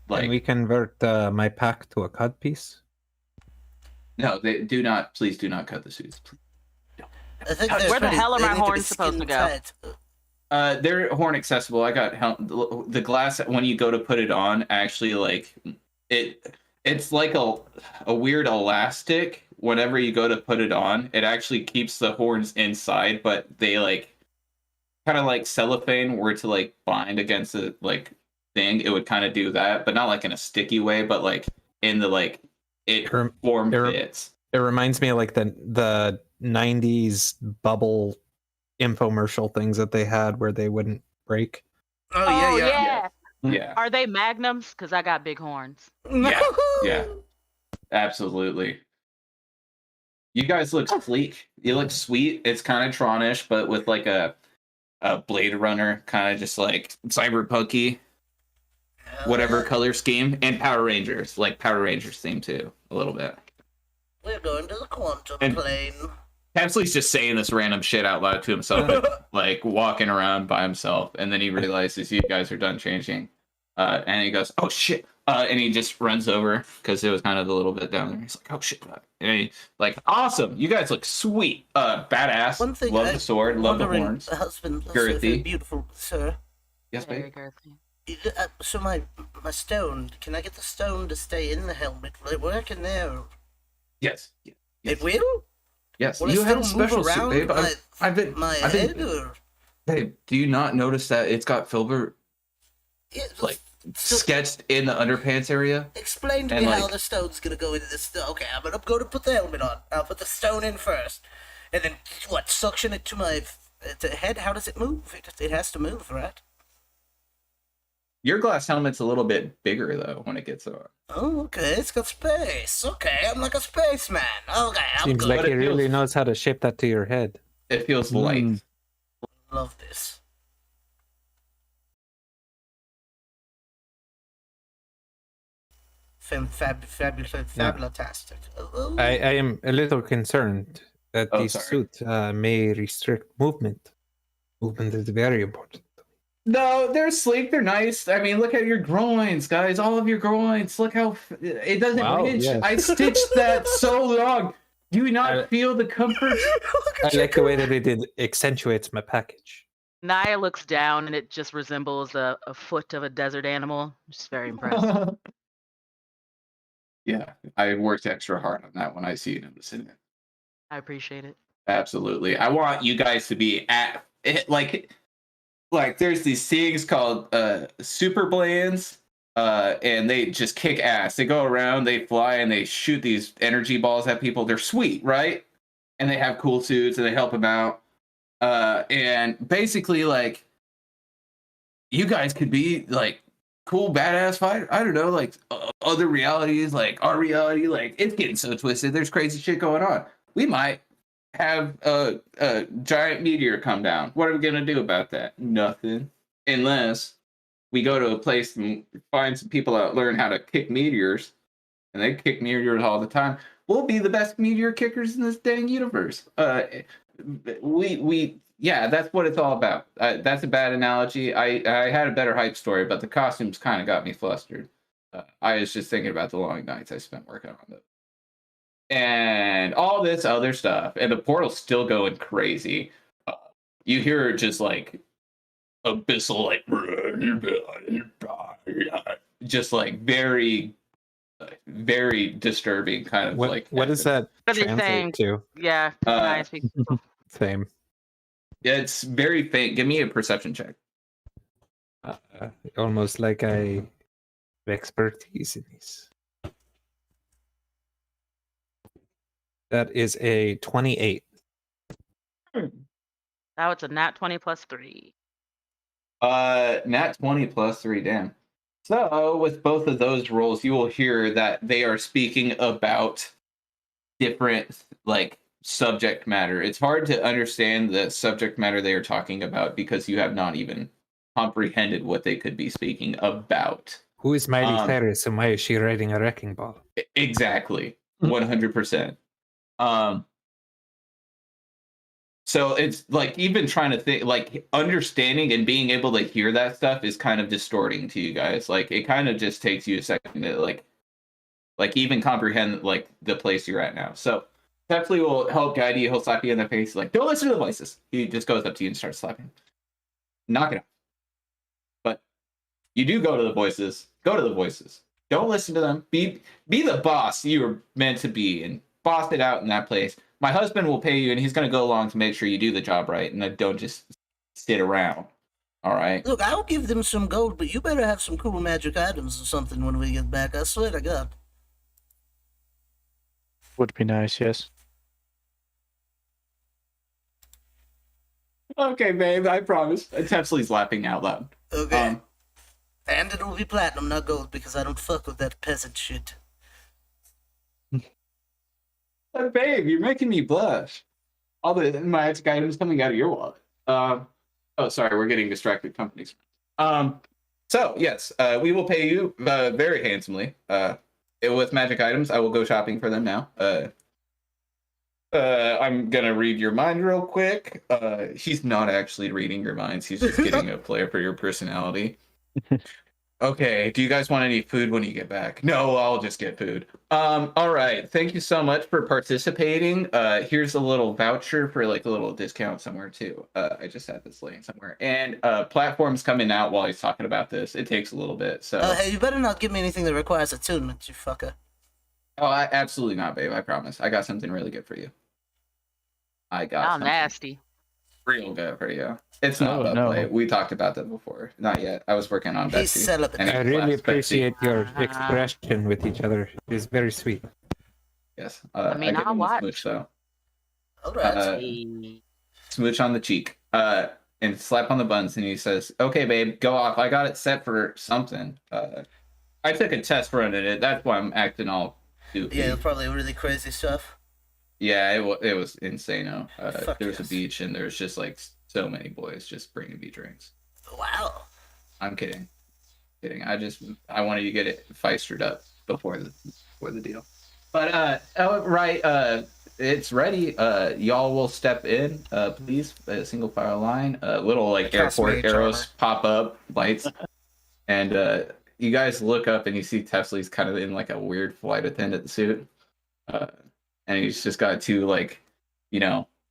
like Can we convert my pack to a cod piece? no, they do not. Please do not cut the suits. I think Where they're the pretty- hell are they my need to be horns supposed to skin go? tight. They're horn accessible. I got the glass when you go to put it on. Actually, like it's like a weird elastic. Whenever you go to put it on, it actually keeps the horns inside, but they like kind of like cellophane were to like bind against it. Like thing, it would kind of do that, but not like in a sticky way, but like in the like it Rem- form it rem- fits. It reminds me of like the 90s bubble infomercial things that they had where they wouldn't break. Oh, yeah, yeah. Yeah. Are they magnums? Because I got big horns. Yeah. Yeah. Absolutely. You guys look sleek. You look sweet. It's kind of Tronish, but with like a Blade Runner, kind of just like cyberpunky, whatever color scheme, and Power Rangers, like Power Rangers theme too, a little bit. We're going to the quantum And- plane. Teffsly's just saying this random shit out loud to himself, like walking around by himself, and then he realizes you guys are done changing, and he goes, "Oh shit!" And he just runs over because it was kind of a little bit down there. He's like, "Oh shit!" And he like, "Awesome! You guys look sweet, badass. One thing love I the sword, love the wondering, horns." husband, so Girthy. very beautiful, sir. Yes, Very babe. girthy. So my stone, can I get the stone to stay in the helmet? Will it work in there? Yes. Yes. It will? Yes. Will You it have a still move special suit, around babe. my, I've been. my I've been. head? Or... Babe, do you not notice that it's got Filbert Yeah, like so sketched in the underpants area? explain to and, me how like- the stone's gonna go into this. Okay, I'm gonna go to put the helmet on. I'll put the stone in first. And then, what, suction it to my head? How does it move? It has to move, right? Your glass helmet's a little bit bigger though when it gets on. Oh, okay, it's got space. Okay, I'm like a spaceman. Okay, I'm Seems good. like But he it really feels- knows how to shape that to your head. It feels light. Mm. Love this. Fabulastic. I am a little concerned that Oh, this sorry. suit may restrict movement. Movement is very important. No, they're sleek. They're nice. I mean, look at your groins, guys. All of your groins. Look how it doesn't Wow, pinch. yes. I stitched that so long. Do you not I- feel the comfort? I like the way that it accentuates my package. Naya looks down and it just resembles a foot of a desert animal. Just very impressed. Yeah, I worked extra hard on that when I see you noticing it. I appreciate it. Absolutely. I want you guys to be at it, like there's these things called super blades, and they just kick ass. They go around, they fly, and they shoot these energy balls at people. They're sweet, right? And they have cool suits and they help them out. And basically, like, you guys could be like cool badass fighter. I don't know, like other realities, like our reality, like it's getting so twisted. There's crazy shit going on. We might have a giant meteor come down. What are we gonna do about that? Nothing, unless we go to a place and find some people that learn how to kick meteors, and they kick meteors all the time. We'll be the best meteor kickers in this dang universe. Yeah, that's what it's all about. That's a bad analogy. I had a better hype story, but the costumes kind of got me flustered. I was just thinking about the long nights I spent working on those. And all this other stuff. And the portal's still going crazy. You hear just like abyssal, like, just like very, very disturbing kind of like. What does that What are they saying? translate to? Yeah, Naya speaks. Same. It's very faint. Give me a perception check. Almost like I have expertise in this. That is a 28. Now it's a nat 20 plus 3. Nat 20 plus 3, damn. So with both of those rolls, you will hear that they are speaking about different like subject matter. It's hard to understand the subject matter they are talking about because you have not even comprehended what they could be speaking about. Who is Miley Cyrus and why is she riding a wrecking ball? Exactly. 100%. So it's like even trying to think, like understanding and being able to hear that stuff is kind of distorting to you guys. Like it kind of just takes you a second to like even comprehend like the place you're at now. So Teffsly will help guide you. He'll slap you in the face. Like, don't listen to the voices. He just goes up to you and starts slapping. Knock it off. But you do go to the voices. Go to the voices. Don't listen to them. Be the boss you were meant to be and boss it out in that place. My husband will pay you and he's going to go along to make sure you do the job right and don't just sit around. All right. Look, I'll give them some gold, but you better have some cool magic items or something when we get back. I swear to God. Would be nice, yes. Okay, babe, I promise. Teffsly's laughing out loud. Okay. And it'll be platinum, not gold, because I don't fuck with that peasant shit. Babe, you're making me blush. All the magic items coming out of your wallet. Oh, sorry, we're getting distracted. Companies. So yes, we will pay you very handsomely. With magic items, I will go shopping for them now. I'm gonna read your mind real quick. He's not actually reading your minds. He's just getting a flair for your personality. Okay, do you guys want any food when you get back? No, I'll just get food. All right. Thank you so much for participating. Here's a little voucher for like a little discount somewhere too. I just had this laying somewhere. And platform's coming out while he's talking about this. It takes a little bit. So Hey, you better not give me anything that requires attunement, you fucker. Absolutely not, babe. I promise. I got something really good for you. I got How something nasty. real good for you. It's not Oh, a no. play. We talked about that before. Not yet. I was working on He's Betsy. celibate. And I it really collapsed Betsy. appreciate your expression with each other. It's very sweet. Yes. I mean, give I'll him a watch. smooch though. All right. Smooch on the cheek. And slap on the buns, and he says, "Okay, babe, go off. I got it set for something. I took a test run at it. That's why I'm acting all goofy. Yeah, probably really crazy stuff. Yeah, it was insane. Fuck There's yes. a beach, and there's just like so many boys just bringing me drinks. Wow. I'm kidding. I wanted to get it feistered up before the deal. But it's ready. Y'all will step in, please. Single file line. Little like Trust airport me, arrows Charmer. pop up, lights, and you guys look up and you see Teffsly's kind of in like a weird flight attendant suit, and he's just got two like,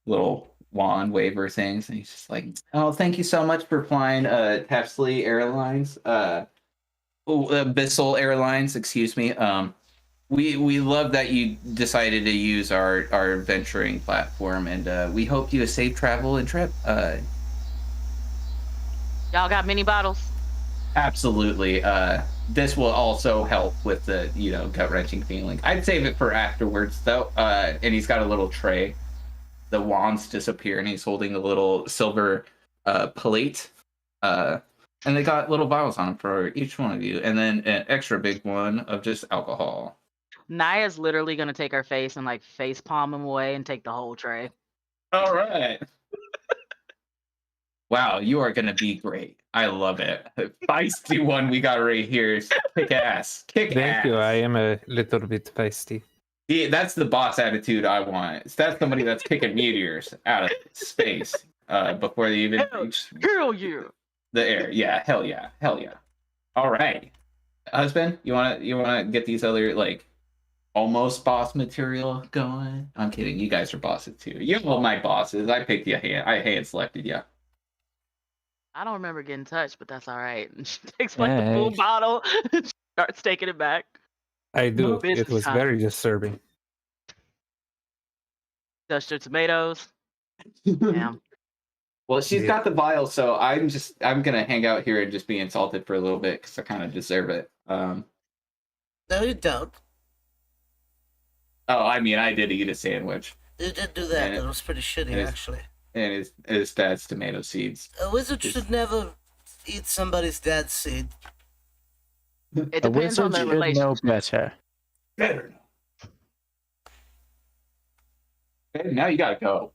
little wand waver things, and he's just like, "Oh, thank you so much for flying, Teffsly Airlines, Bissell Airlines, excuse me. We love that you decided to use our venturing platform, and we hope you a safe travel and trip. Y'all got mini bottles? Absolutely. This will also help with the gut wrenching feeling. I'd save it for afterwards though. And he's got a little tray. The wands disappear, and he's holding a little silver plate. And they got little vials on them for each one of you, and then an extra big one of just alcohol. Naya's literally gonna take her face and like face palm him away and take the whole tray. All right. Wow, you are gonna be great. I love it. Feisty one we got right here. Kick ass. Kick Thank ass. you. I am a little bit feisty. Yeah, that's the boss attitude I want. That's somebody that's kicking meteors out of space before they even reach Hell yeah. the air. Yeah, hell yeah. Hell yeah. All right. Husband, you wanna get these other like almost boss material going? I'm kidding. You guys are bosses too. You're all my bosses. I picked you. I hand selected you. I don't remember getting touched, but that's all right. And she takes like the full Hey. bottle, starts taking it back. I do. It Business was time. very disturbing. Dust your tomatoes. Damn. Well, she's Yeah. got the vial, so I'm gonna hang out here and just be insulted for a little bit because I kind of deserve it. No, you don't. Oh, I mean, I did eat a sandwich You did do that. And it- That was pretty shitty, and it's- actually. and his dad's tomato seeds. A wizard should never eat somebody's dad's seed. It A depends on wizard the should know relationship. better. Better. Okay, now you gotta go.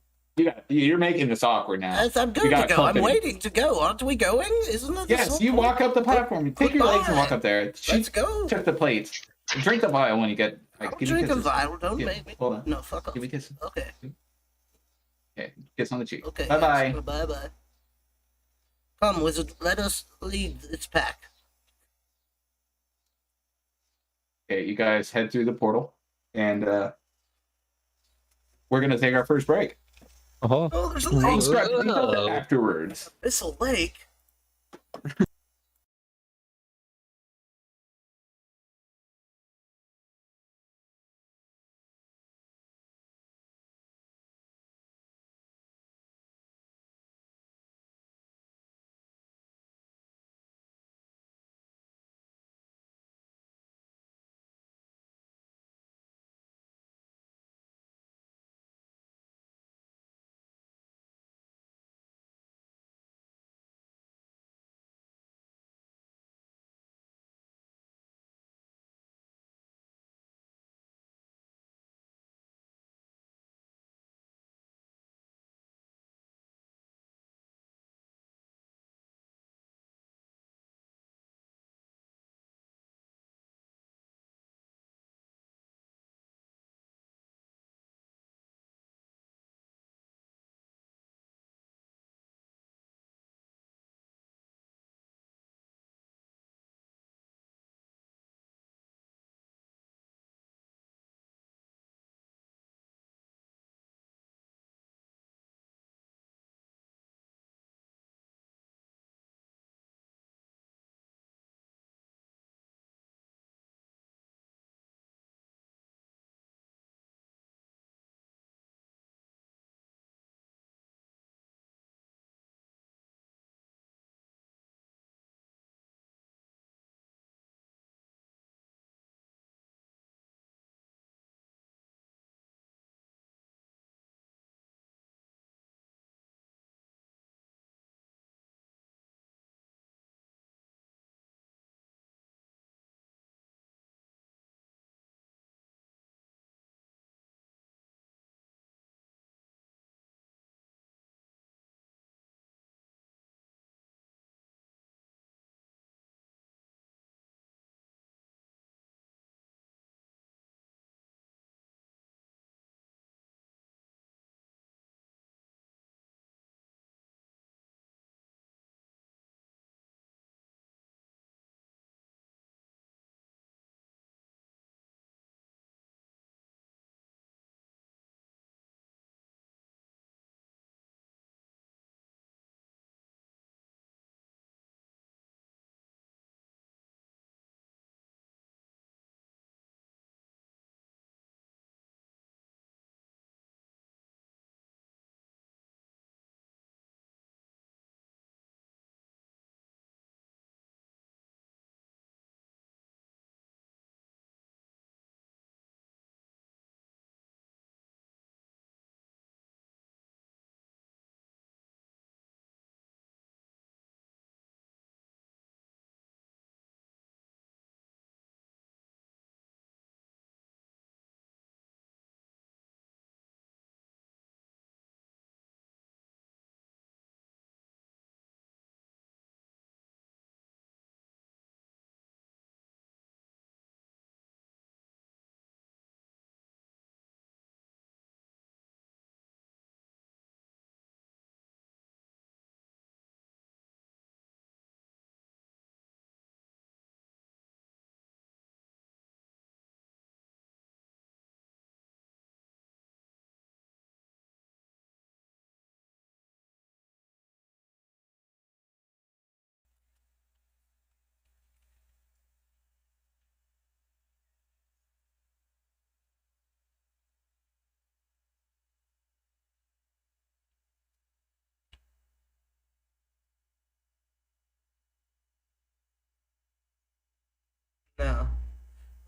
You're making this awkward now. I'm going got to go. I'm company. waiting to go. Aren't we going? Isn't that the Yes, whole you point? walk up the platform. You take your legs and walk Goodbye. up there. She Let's go. took the plates. Drink the vial when you get. I'll Give me drink a kisses. vial. Don't Yeah, make me. hold on. No, fuck off. Give me kisses. Okay. Okay, kiss on the cheek. Okay. Bye bye. Yes. Bye-bye. Come, wizard. Let us lead its pack. Okay, you guys head through the portal, and we're gonna take our first break. Oh, Oh, there's a I'll lake. describe the details afterwards. It's a lake.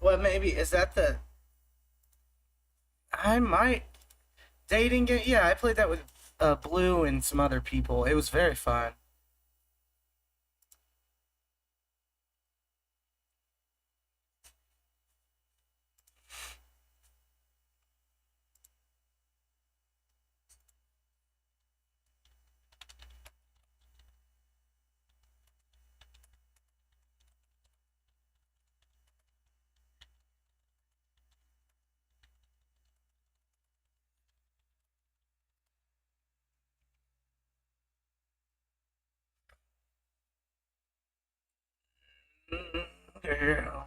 Well, maybe is that the? I might dating game. Yeah, I played that with Blue and some other people. It was very fun. Yeah.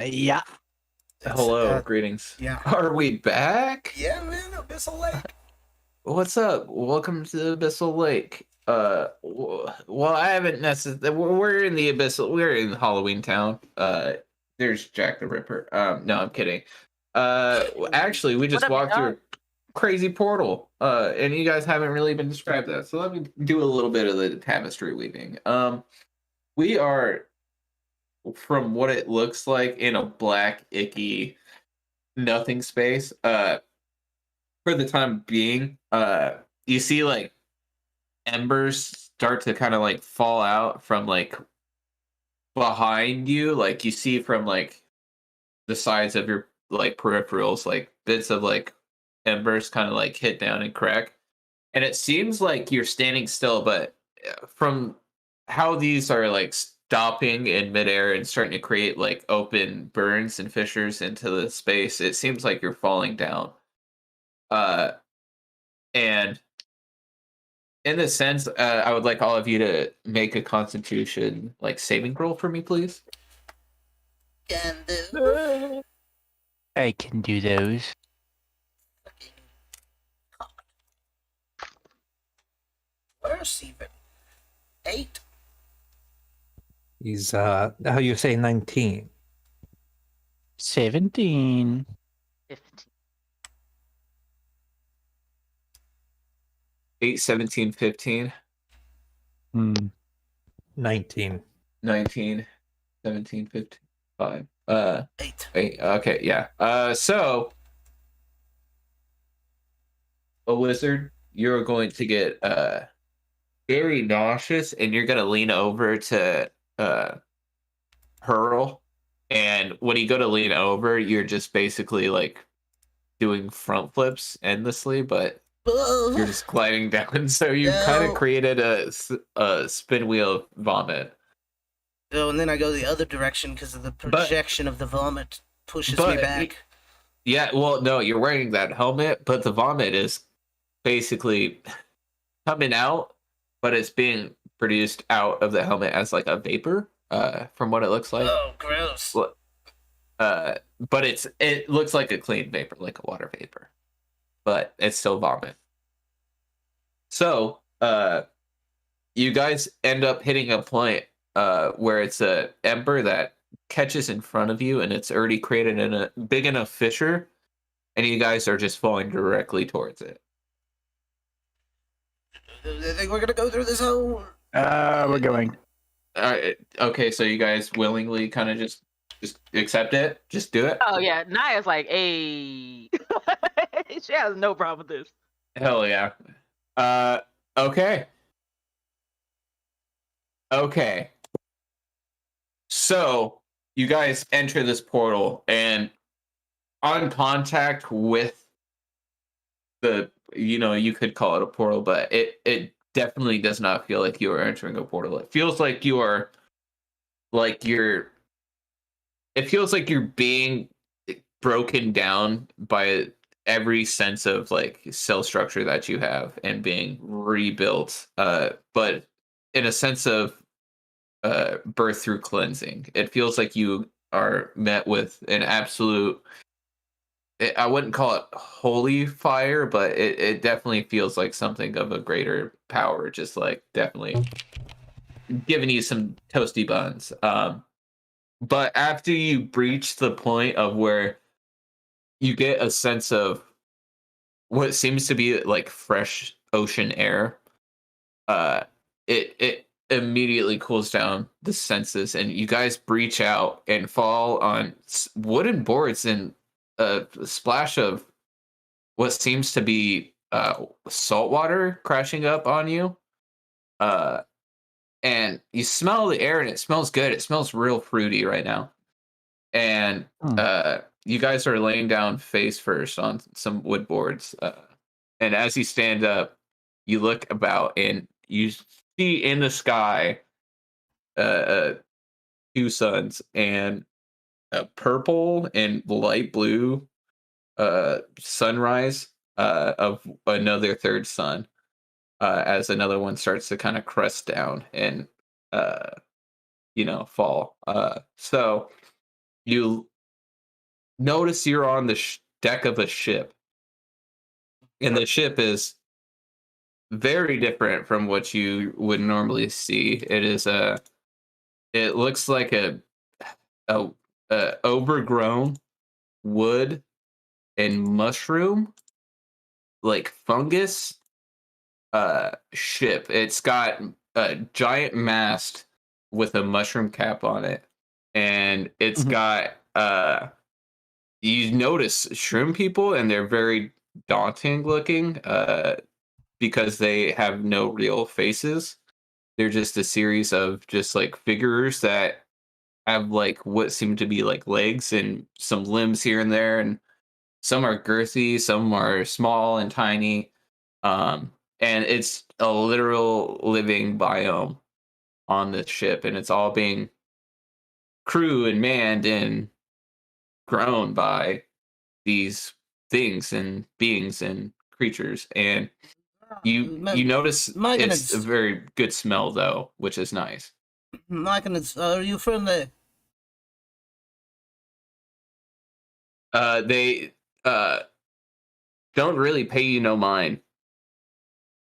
Yeah. Hello, greetings. Yeah. Are we back? Yeah, man, Abyssal Lake. What's up? Welcome to the Abyssal Lake. Well, I haven't necessarily. We're in the Abyssal. We're in Halloween Town. There's Jack the Ripper. No, I'm kidding. Actually, we just What up, walked through dog? a crazy portal. And you guys haven't really been described that. So let me do a little bit of the tapestry weaving. We are, from what it looks like, in a black, icky nothing space. For the time being, you see like embers start to kind of like fall out from like behind you. Like you see from like the sides of your like peripherals, like bits of like embers kind of like hit down and crack. And it seems like you're standing still, but from how these are like stopping in midair and starting to create like open burns and fissures into the space, it seems like you're falling down. And in this sense, I would like all of you to make a Constitution like saving roll for me, please. Can do. I can do those. Where's even? 8. He's how you say 19. 17. 15. 8, 17, 15, Hmm. 19. 19, 17, 15, 5. 8. 8. Okay, yeah. So a wizard, you're going to get very nauseous, and you're gonna lean over to hurl. And when you go to lean over, you're just basically like doing front flips endlessly, but you're just gliding down. So you kind of No. created a spin wheel vomit. Oh, and then I go the other direction because of the projection of the vomit pushes me but back. Yeah, well, no, you're wearing that helmet, but the vomit is basically coming out, but it's being produced out of the helmet as like a vapor, from what it looks like. Oh, gross. But it looks like a clean vapor, like a water vapor, but it's still vomit. So, you guys end up hitting a point where it's a ember that catches in front of you, and it's already created in a big enough fissure, and you guys are just falling directly towards it. I think we're gonna go through this hole. We're going. Okay, so you guys willingly kind of just accept it, just do it. Oh yeah, Naya's like, hey, she has no problem with this. Hell yeah. Okay. Okay. So you guys enter this portal, and on contact with you could call it a portal, but it definitely does not feel like you are entering a portal. It feels like you're being broken down by every sense of like cell structure that you have and being rebuilt, but in a sense of birth through cleansing. It feels like you are met with an absolute, I wouldn't call it holy fire, but it definitely feels like something of a greater power, just like definitely giving you some toasty buns. But after you breach the point of where you get a sense of what seems to be like fresh ocean air, it immediately cools down the senses, and you guys breach out and fall on wooden boards and a splash of what seems to be salt water crashing up on you. And you smell the air, and it smells good. It smells real fruity right now. And you guys are laying down face first on some wood boards. And as you stand up, you look about, and you see in the sky two suns, and a purple and light blue sunrise of another third sun, as another one starts to kind of crest down and fall. So you notice you're on the deck of a ship, and the ship is very different from what you would normally see. It looks like a, a overgrown wood and mushroom, like fungus, ship. It's got a giant mast with a mushroom cap on it, and it's got you notice shroom people, and they're very daunting looking because they have no real faces. They're just a series of just like figures that have like what seem to be like legs and some limbs here and there, and some are girthy, some are small and tiny. And it's a literal living biome on this ship, and it's all being crewed and manned and grown by these things and beings and creatures. And you notice My it's a goodness. very good smell though, which is nice. My goodness, are you friendly? They don't really pay you no mind.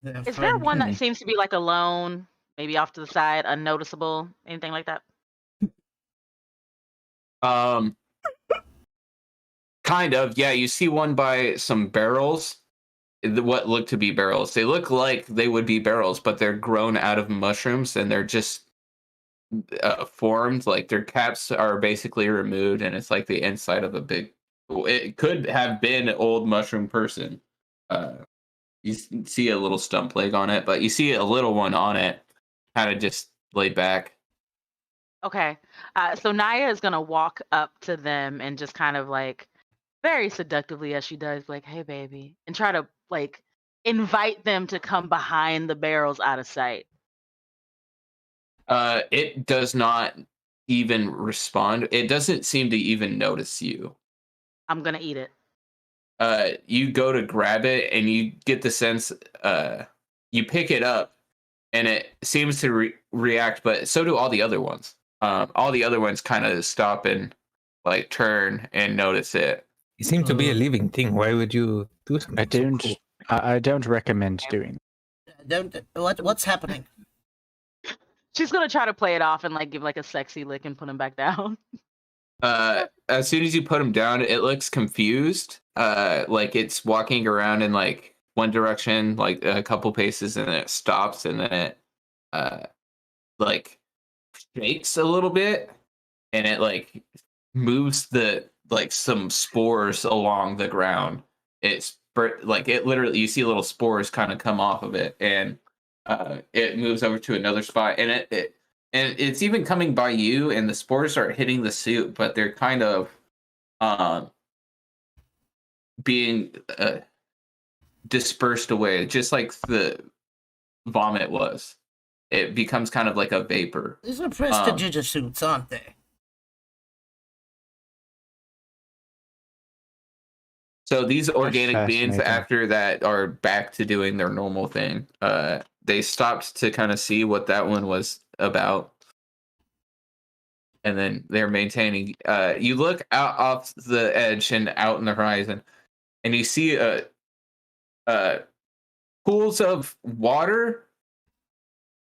They're Is there one that friendly. seems to be like alone, maybe off to the side, unnoticeable, anything like that? Kind of, yeah. You see one by some barrels, what look to be barrels. They look like they would be barrels, but they're grown out of mushrooms, and they're just formed. Like their caps are basically removed, and it's like the inside of a big. It could have been an old mushroom person. You see a little stump leg on it, but you see a little one on it, kind of just laid back. Okay. So Naya is gonna walk up to them and just kind of like very seductively as she does, like, hey baby, and try to like invite them to come behind the barrels out of sight. It does not even respond. It doesn't seem to even notice you. I'm gonna eat it. You go to grab it, and you get the sense, you pick it up, and it seems to react, but so do all the other ones. All the other ones kind of stop and like turn and notice it. You seem to be a living thing. Why would you do something? I don't. So cool? I don't recommend doing. What's happening? She's gonna try to play it off and like give like a sexy lick and put him back down. As soon as you put him down, it looks confused. Like it's walking around in like one direction, like a couple paces, and then it stops, and then it like shakes a little bit, and it like moves the like some spores along the ground. It's like it literally, you see little spores kind of come off of it, and it moves over to another spot, and and it's even coming by you, and the spores are hitting the suit, but they're kind of being dispersed away, just like the vomit was. It becomes kind of like a vapor. These are prestigious suits, aren't they? So these organic beings, fascinating. after that, are back to doing their normal thing. They stopped to kind of see what that one was about, and then they're maintaining. You look out off the edge and out in the horizon, and you see pools of water.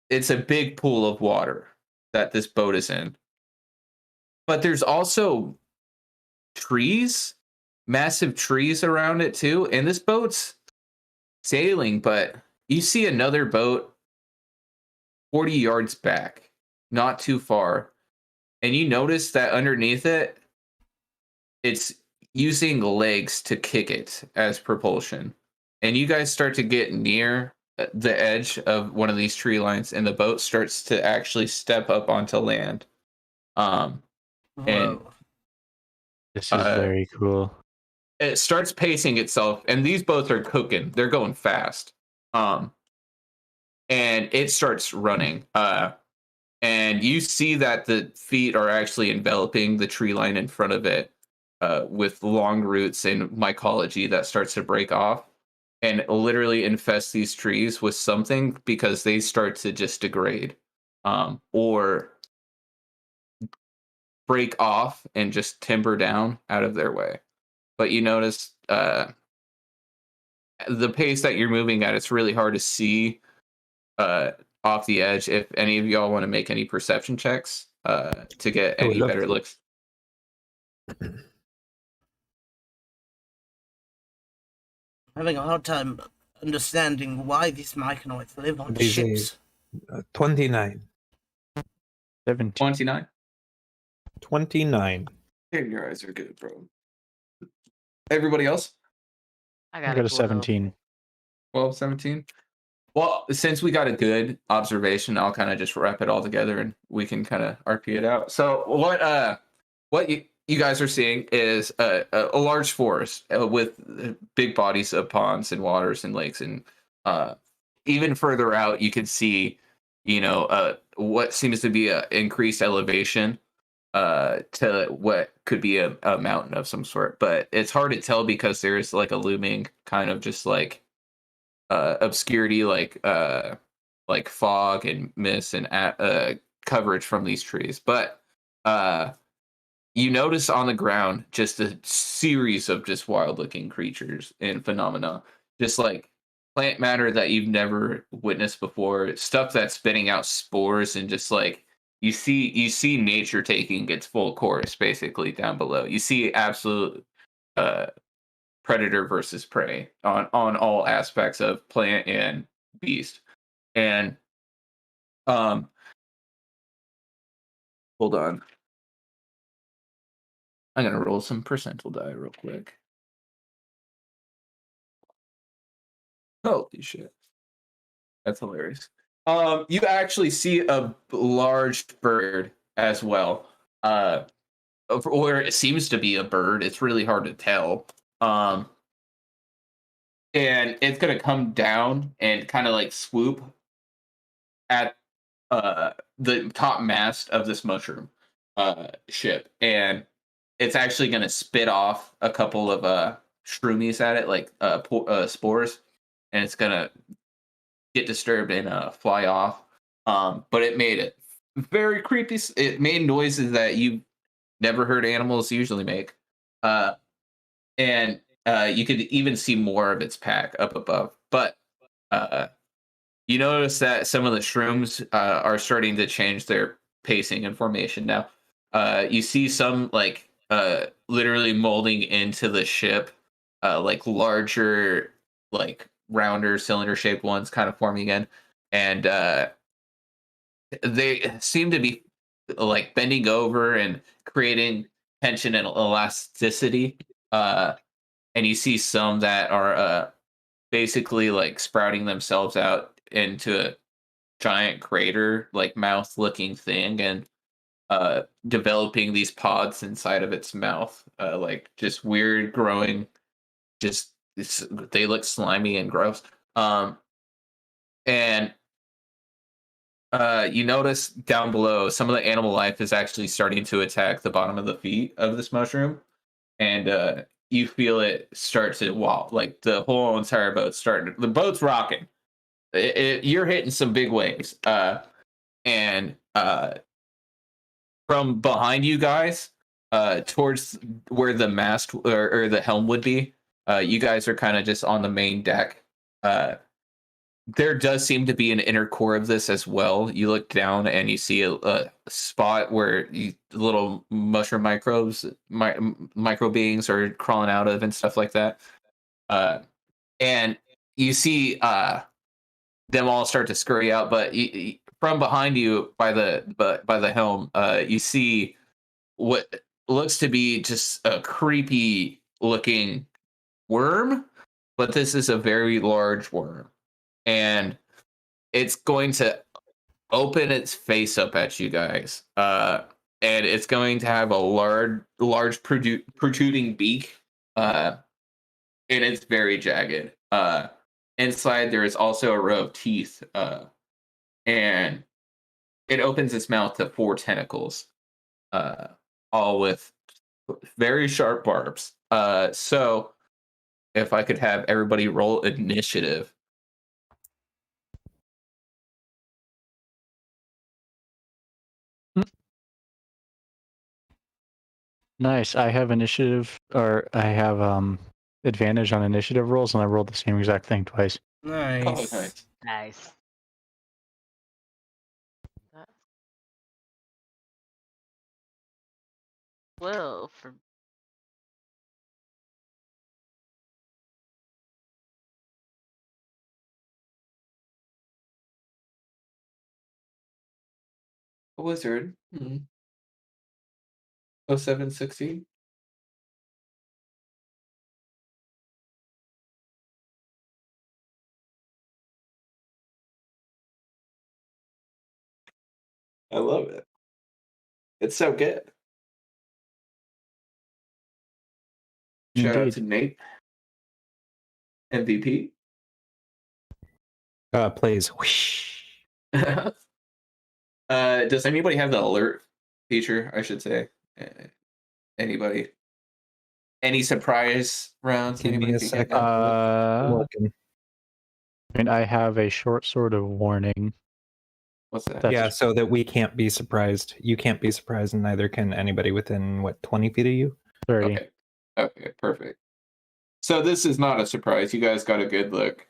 It's a big pool of water that this boat is in, but there's also trees, massive trees around it too, and this boat's sailing, but you see another boat 40 yards back, not too far, and you notice that underneath it, it's using legs to kick it as propulsion. And you guys start to get near the edge of one of these tree lines, and the boat starts to actually step up onto land. And Whoa. This is very cool. it starts pacing itself, and these boats are cooking. They're going fast. And it starts running. And you see that the feet are actually enveloping the tree line in front of it with long roots and mycology that starts to break off and literally infest these trees with something, because they start to just degrade or break off and just timber down out of their way. But you notice the pace that you're moving at, it's really hard to see off the edge. If any of y'all want to make any perception checks to get I would any love better to. looks. Having a hard time understanding why these myconoids live on These ships. 29. 17. 29. 29. Damn, your eyes are good, bro. Everybody else? I I got, got a 12. 17. 12, 17? Well, since we got a good observation, I'll kind of just wrap it all together and we can kind of RP it out. So what you guys are seeing is a large forest with big bodies of ponds and waters and lakes, and even further out you can see, what seems to be a increased elevation to what could be a mountain of some sort, but it's hard to tell because there's like a looming kind of just like obscurity, like fog and mist and coverage from these trees. But you notice on the ground just a series of just wild looking creatures and phenomena, just like plant matter that you've never witnessed before, stuff that's spitting out spores, and just like you see nature taking its full course basically down below. You see absolute uh predator versus prey on all aspects of plant and beast. And hold on, I'm gonna roll some percentile die real quick. Holy shit, that's hilarious. You actually see a large bird as well, or it seems to be a bird. It's really hard to tell. And it's gonna come down and kind of like swoop at the top mast of this mushroom ship, and it's actually going to spit off a couple of shroomies at it, like spores, and it's going to get disturbed and fly off. But it made it very creepy. It made noises that you've never heard animals usually make, and you could even see more of its pack up above. But you notice that some of the shrooms are starting to change their pacing and formation now. You see some like literally molding into the ship, like larger, like rounder, cylinder shaped ones kind of forming in, and they seem to be like bending over and creating tension and elasticity. And you see some that are basically like sprouting themselves out into a giant crater like mouth looking thing, and developing these pods inside of its mouth, like just weird growing, just they look slimy and gross. And you notice down below some of the animal life is actually starting to attack the bottom of the feet of this mushroom, and you feel it start to wobble, like the whole entire boat's starting, the boat's rocking. You're hitting some big waves, and from behind you guys, towards where the mast or the helm would be, you guys are kind of just on the main deck. There does seem to be an inner core of this as well. You look down and you see a spot where little mushroom microbes, micro beings are crawling out of and stuff like that. And you see them all start to scurry out, but from behind you by the helm, you see what looks to be just a creepy looking worm, but this is a very large worm, and it's going to open its face up at you guys, and it's going to have a large protruding beak, and it's very jagged. Inside there is also a row of teeth, and it opens its mouth to 4 tentacles, all with very sharp barbs. So if I could have everybody roll initiative. Nice. I have initiative, or I have advantage on initiative rolls, and I rolled the same exact thing twice. Nice. Oh, nice. Nice. That's 12 for A wizard. 0716. I love it. It's so good. Shout out Indeed. to Nate. MVP. Plays. Whoosh. Does anybody have the alert feature, I should say? Anybody? Any surprise rounds? Give me Anybody a can get second. that? I'm I looking. mean, I have a short sword of warning. What's that? That's Yeah, so that we can't be surprised. You can't be surprised, and neither can anybody within, 20 feet of you? 30. Okay. Okay, perfect. So this is not a surprise. You guys got a good look.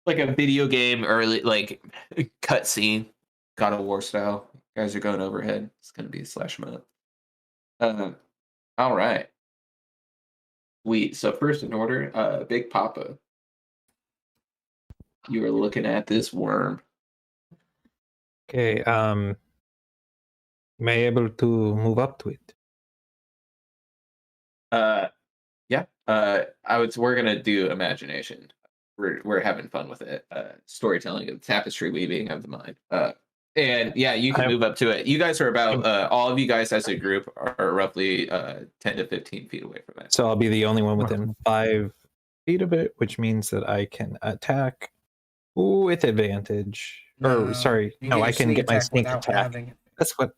Like a video game early, like cutscene, God of War style. You guys are going overhead. It's gonna be a slash mode. All right. So first in order, Big Papa. You are looking at this worm. Okay, am I able to move up to it? Yeah. We're gonna do imagination. We're having fun with it. Storytelling of tapestry weaving of the mind. And yeah, you can move up to it. You guys are about all of you guys as a group are roughly 10 to 15 feet away from it. So I'll be the only one within 5 feet of it, which means that I can attack with advantage. Or sorry, no, I can get my sneak attack. That's what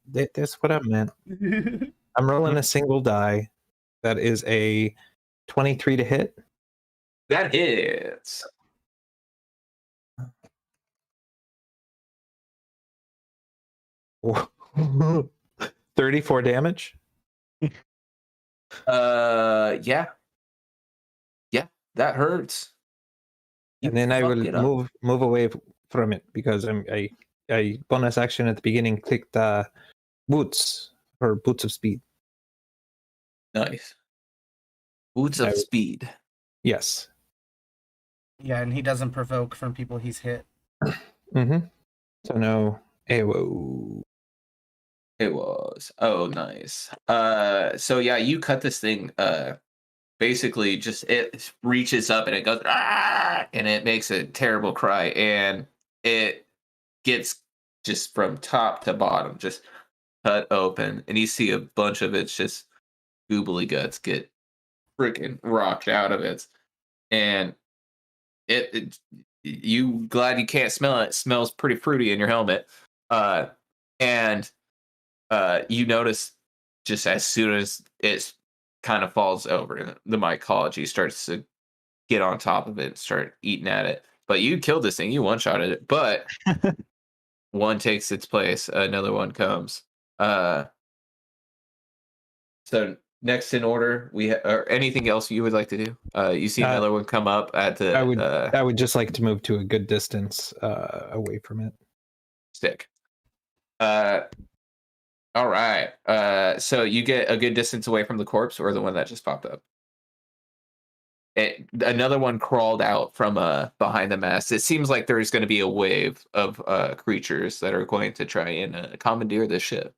I meant. I'm rolling a single die. That is a 23 to hit. That hits. Whoa. 34 damage. Yeah. Yeah, that hurts. And then I fucked will it up. move away from it because I bonus action at the beginning clicked boots or boots of speed. Nice. Boots of speed. Yes. Yeah, and he doesn't provoke from people he's hit. Mm-hmm. So no. Whoa. It was. Oh, nice. So yeah, you cut this thing. Basically, just it reaches up and it goes, "Ah!" And it makes a terrible cry, and it gets just from top to bottom, just cut open, and you see a bunch of its just goobly guts get freaking rocked out of it, and it you glad you can't smell it. It smells pretty fruity in your helmet, and you notice just as soon as it kind of falls over, the mycology starts to get on top of it and start eating at it. But you killed this thing, you one-shotted it, but one takes its place, another one comes. So next in order, or anything else you would like to do? You see another one come up at the I would just like to move to a good distance away from it. stick. All right. So you get a good distance away from the corpse or the one that just popped up. Another one crawled out from behind the mast. It seems like there's going to be a wave of creatures that are going to try and commandeer this ship.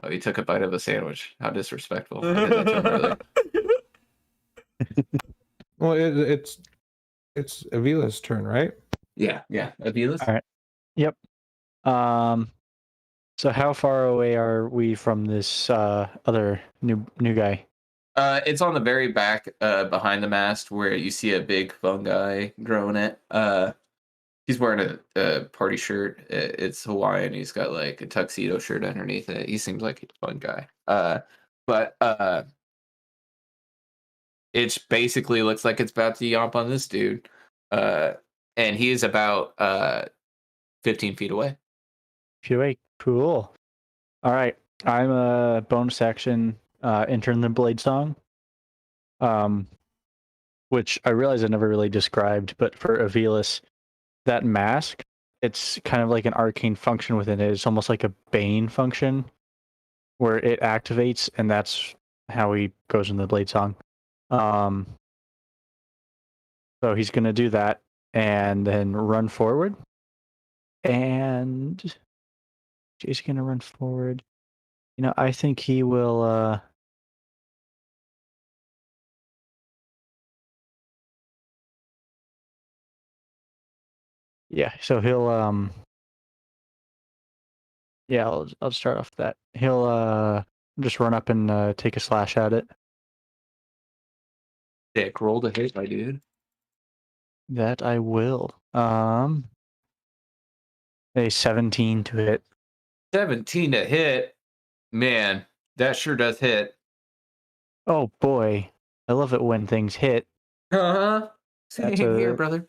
Oh, he took a bite of a sandwich. How disrespectful. I did that to him earlier. Well, it's Avila's turn, right? Yeah. Avila's? All right. Yep. So how far away are we from this other new guy? It's on the very back behind the mast where you see a big fungi growing it. He's wearing a party shirt. It's Hawaiian. He's got like a tuxedo shirt underneath it. He seems like a fun guy. But it basically looks like it's about to yomp on this dude. And he is about 15 feet away. feet away. Cool. All right. I'm a bonus action entering the blade song. Which I realize I never really described, but for Avilas, that mask, it's kind of like an arcane function within it. It's almost like a Bane function where it activates, and that's how he goes in the blade song. So he's gonna do that and then run forward. And he's gonna run forward. I think he will yeah, so he'll yeah, I'll start off with that. He'll just run up and take a slash at it. Dick, roll to hit, my dude. That I will. A 17 to hit. 17 to hit. Man, that sure does hit. Oh boy. I love it when things hit. Uh-huh. Same That's here, a- brother.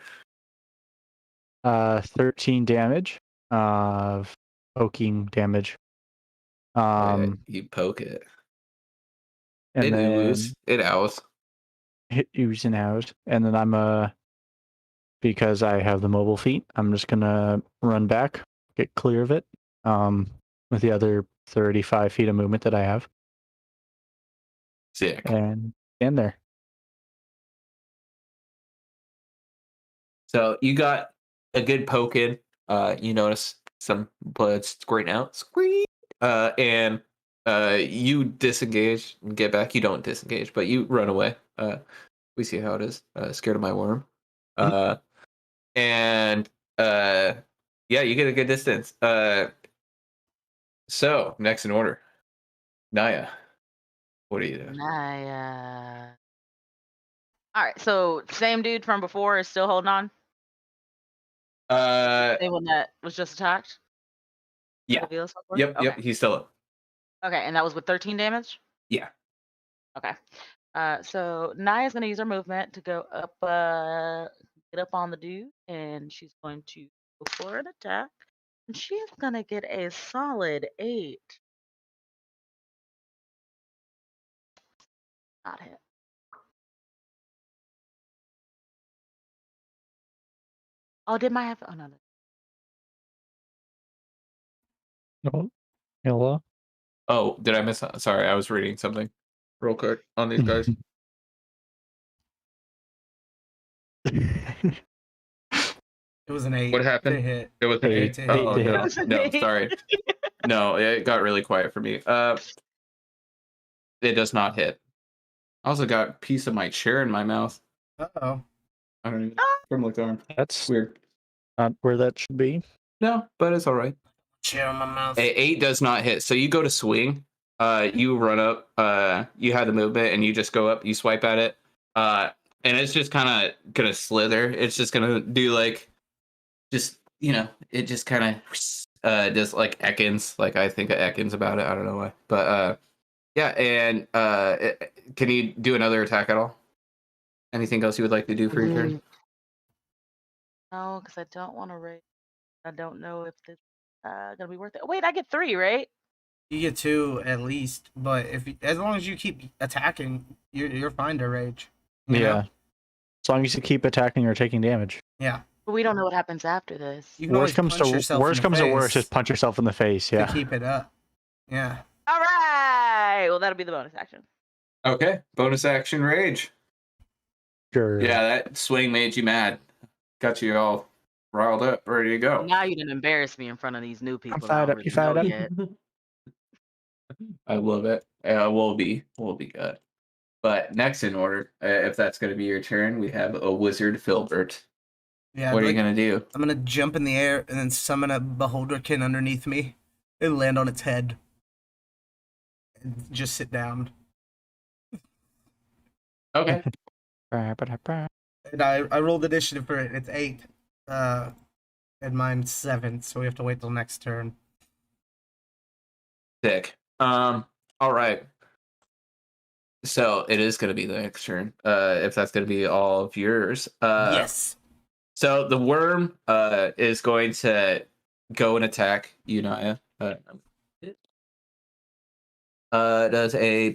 13 damage. Of poking damage. You poke it. And It then ooze. It owls. hit ooze and house. And then I'm because I have the mobile feat, I'm just gonna run back, get clear of it. With the other 35 feet of movement that I have. Sick. And stand there. So you got a good poke in. You notice some blood squirting out. Squeak. And you disengage and get back. You don't disengage, but you run away. We see how it is. Scared of my worm. And yeah, you get a good distance. So next in order, Naya. What are you doing? Naya. All right, so same dude from before is still holding on. Same one that was just attacked. Yeah. Reveal so far? Yep. Okay. Yep. He's still up. Okay, and that was with 13 damage. Yeah. Okay. So Naya's gonna use her movement to go up, get up on the dude, and she's going to go for an attack. And she is gonna get a solid 8. Not hit. Oh, did my have? Oh no. Oh, hello. Oh, did I miss? Sorry, I was reading something real quick on these guys. It was an 8. What happened? To hit. It was an Eight. 8. Eight Oh to hit. no, It was an no, 8. sorry. No, it got really quiet for me. It does not hit. I also got a piece of my chair in my mouth. Uh-oh. I don't even from the arm. That's Weird. not where that should be. No, but it's all right. Chair in my mouth. 8 does not hit. So you go to swing. You run up. You have the movement, and you just go up. You swipe at it. And it's just kind of gonna slither. It's just gonna do like, just it just kind of does like Ekans. Like I think of Ekans about it. I don't know why, but yeah. And can you do another attack at all? Anything else you would like to do for your turn? No, because I don't want to rate. I don't know if this gonna be worth it. Wait, I get 3, right? You get 2 at least, but as long as you keep attacking, you're fine to rage. You know? Yeah. As long as you keep attacking or taking damage. Yeah. But we don't know what happens after this. You can Worst always comes punch to yourself worst in the comes to worst, face just punch yourself in the face. to Yeah. keep it up. Yeah. All right. Well, that'll be the bonus action. Okay, bonus action rage. Sure. Yeah, that swing made you mad. Got you all riled up, ready to go. Now you didn't embarrass me in front of these new people. that I fired don't up, you really know fired up? yet. I love it. We'll be good. But next in order, if that's going to be your turn, we have a wizard Filbert. Yeah. What are you going to do? I'm gonna jump in the air and then summon a beholderkin underneath me. It'll land on its head. And just sit down. Okay. And I rolled initiative for it. It's 8. And mine's 7, so we have to wait till next turn. Sick. All right. So it is going to be the next turn. If that's going to be all of yours. Yes. So the worm is going to go and attack you, Naya. Does a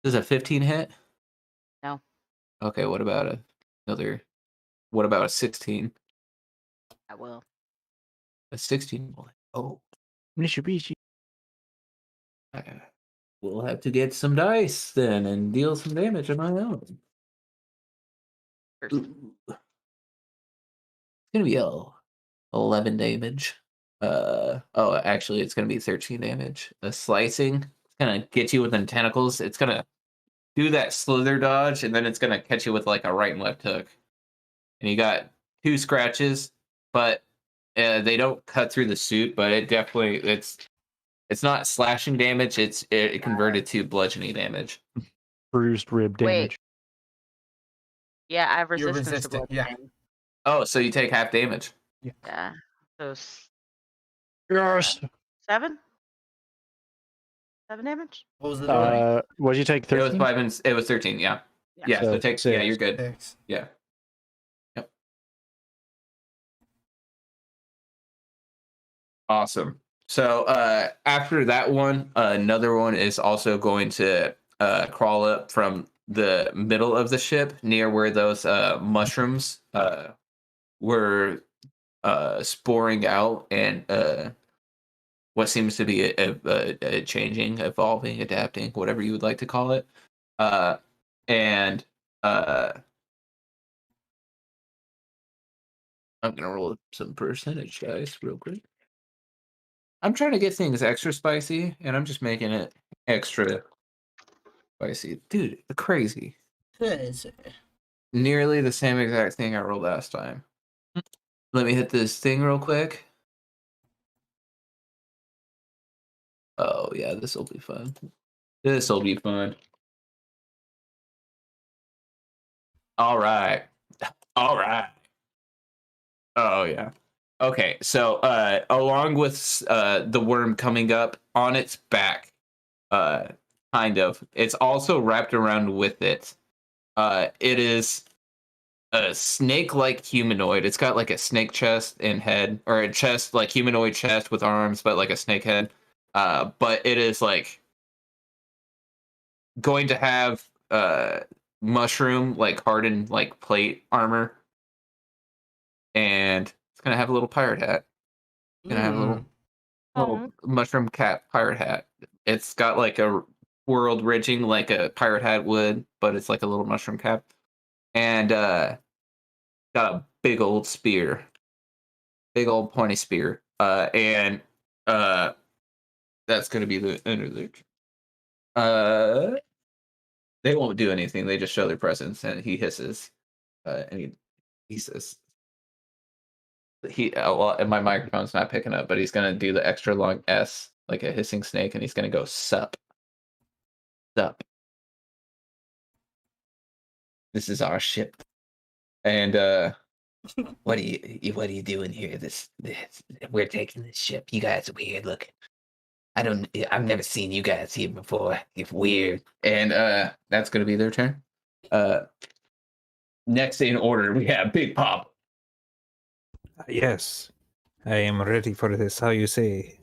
15 hit? No. Okay, what about a 16? I will. A 16 will hit. Oh. Mitsubishi. We'll have to get some dice then and deal some damage on my own. First. Ooh. It's gonna be 11 damage. Actually, it's gonna be 13 damage. A slicing. It's gonna get you within tentacles. It's gonna do that slither dodge, and then it's gonna catch you with like a right and left hook. And you got 2 scratches, but they don't cut through the suit. But it's not slashing damage. It converted to bludgeoning damage. Bruised rib Wait. damage. Yeah, I have You're resistance to resistant, yeah. bludgeoning. Oh, so you take half damage. Yeah. So Yes. 7? 7 damage? What was the total? What did you take? It was 13? 5 and it was 13. Yeah. Yeah. Yeah. So So take. Yeah, 6. you're good. 6. Yeah. Yep. Awesome. So after that one, another one is also going to crawl up from the middle of the ship near where those mushrooms were sporing out, and what seems to be a changing, evolving, adapting, whatever you would like to call it. And I'm gonna roll some percentage dice real quick. I'm trying to get things extra spicy, and I'm just making it extra spicy. Dude, crazy. Crazy. Nearly the same exact thing I rolled last time. Let me hit this thing real quick. Oh, yeah, this will be fun. This will be fun. All right. All right. Oh, yeah. Okay, so along with the worm coming up on its back, kind of, it's also wrapped around with it. It is a snake-like humanoid. It's got like a snake chest and head, or a chest, like humanoid chest with arms, but like a snake head. But it is like going to have mushroom, like hardened, like plate armor, and it's gonna have a little pirate hat. It's gonna have a little mushroom cap pirate hat. It's got like a world ridging like a pirate hat would, but it's like a little mushroom cap, and got a big old spear, big old pointy spear, and that's gonna be the end of the. They won't do anything. They just show their presence, and he hisses, and he says, well, and my microphone's not picking up, but he's gonna do the extra long S like a hissing snake, and he's gonna go sup. Sup. This is our ship. And what are you doing here? This we're taking this ship. You guys are weird looking. I've never seen you guys here before. It's weird. And that's gonna be their turn. Next in order, we have Big Pop. Yes, I am ready for this. How you say?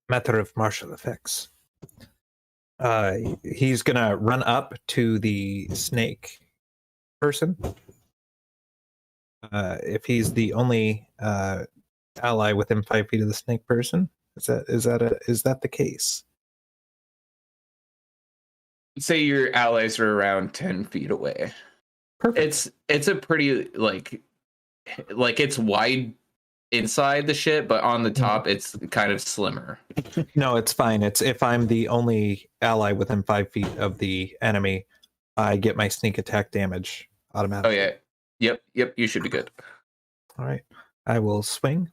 Matter of martial effects. He's gonna run up to the snake person. If he's the only ally within 5 feet of the snake person, is that the case? Say your allies are around 10 feet away. Perfect. It's a pretty like it's wide inside the ship, but on the top it's kind of slimmer. No, it's fine. It's if I'm the only ally within 5 feet of the enemy, I get my sneak attack damage Oh automatically. yeah. Yep, you should be good. All right. I will swing.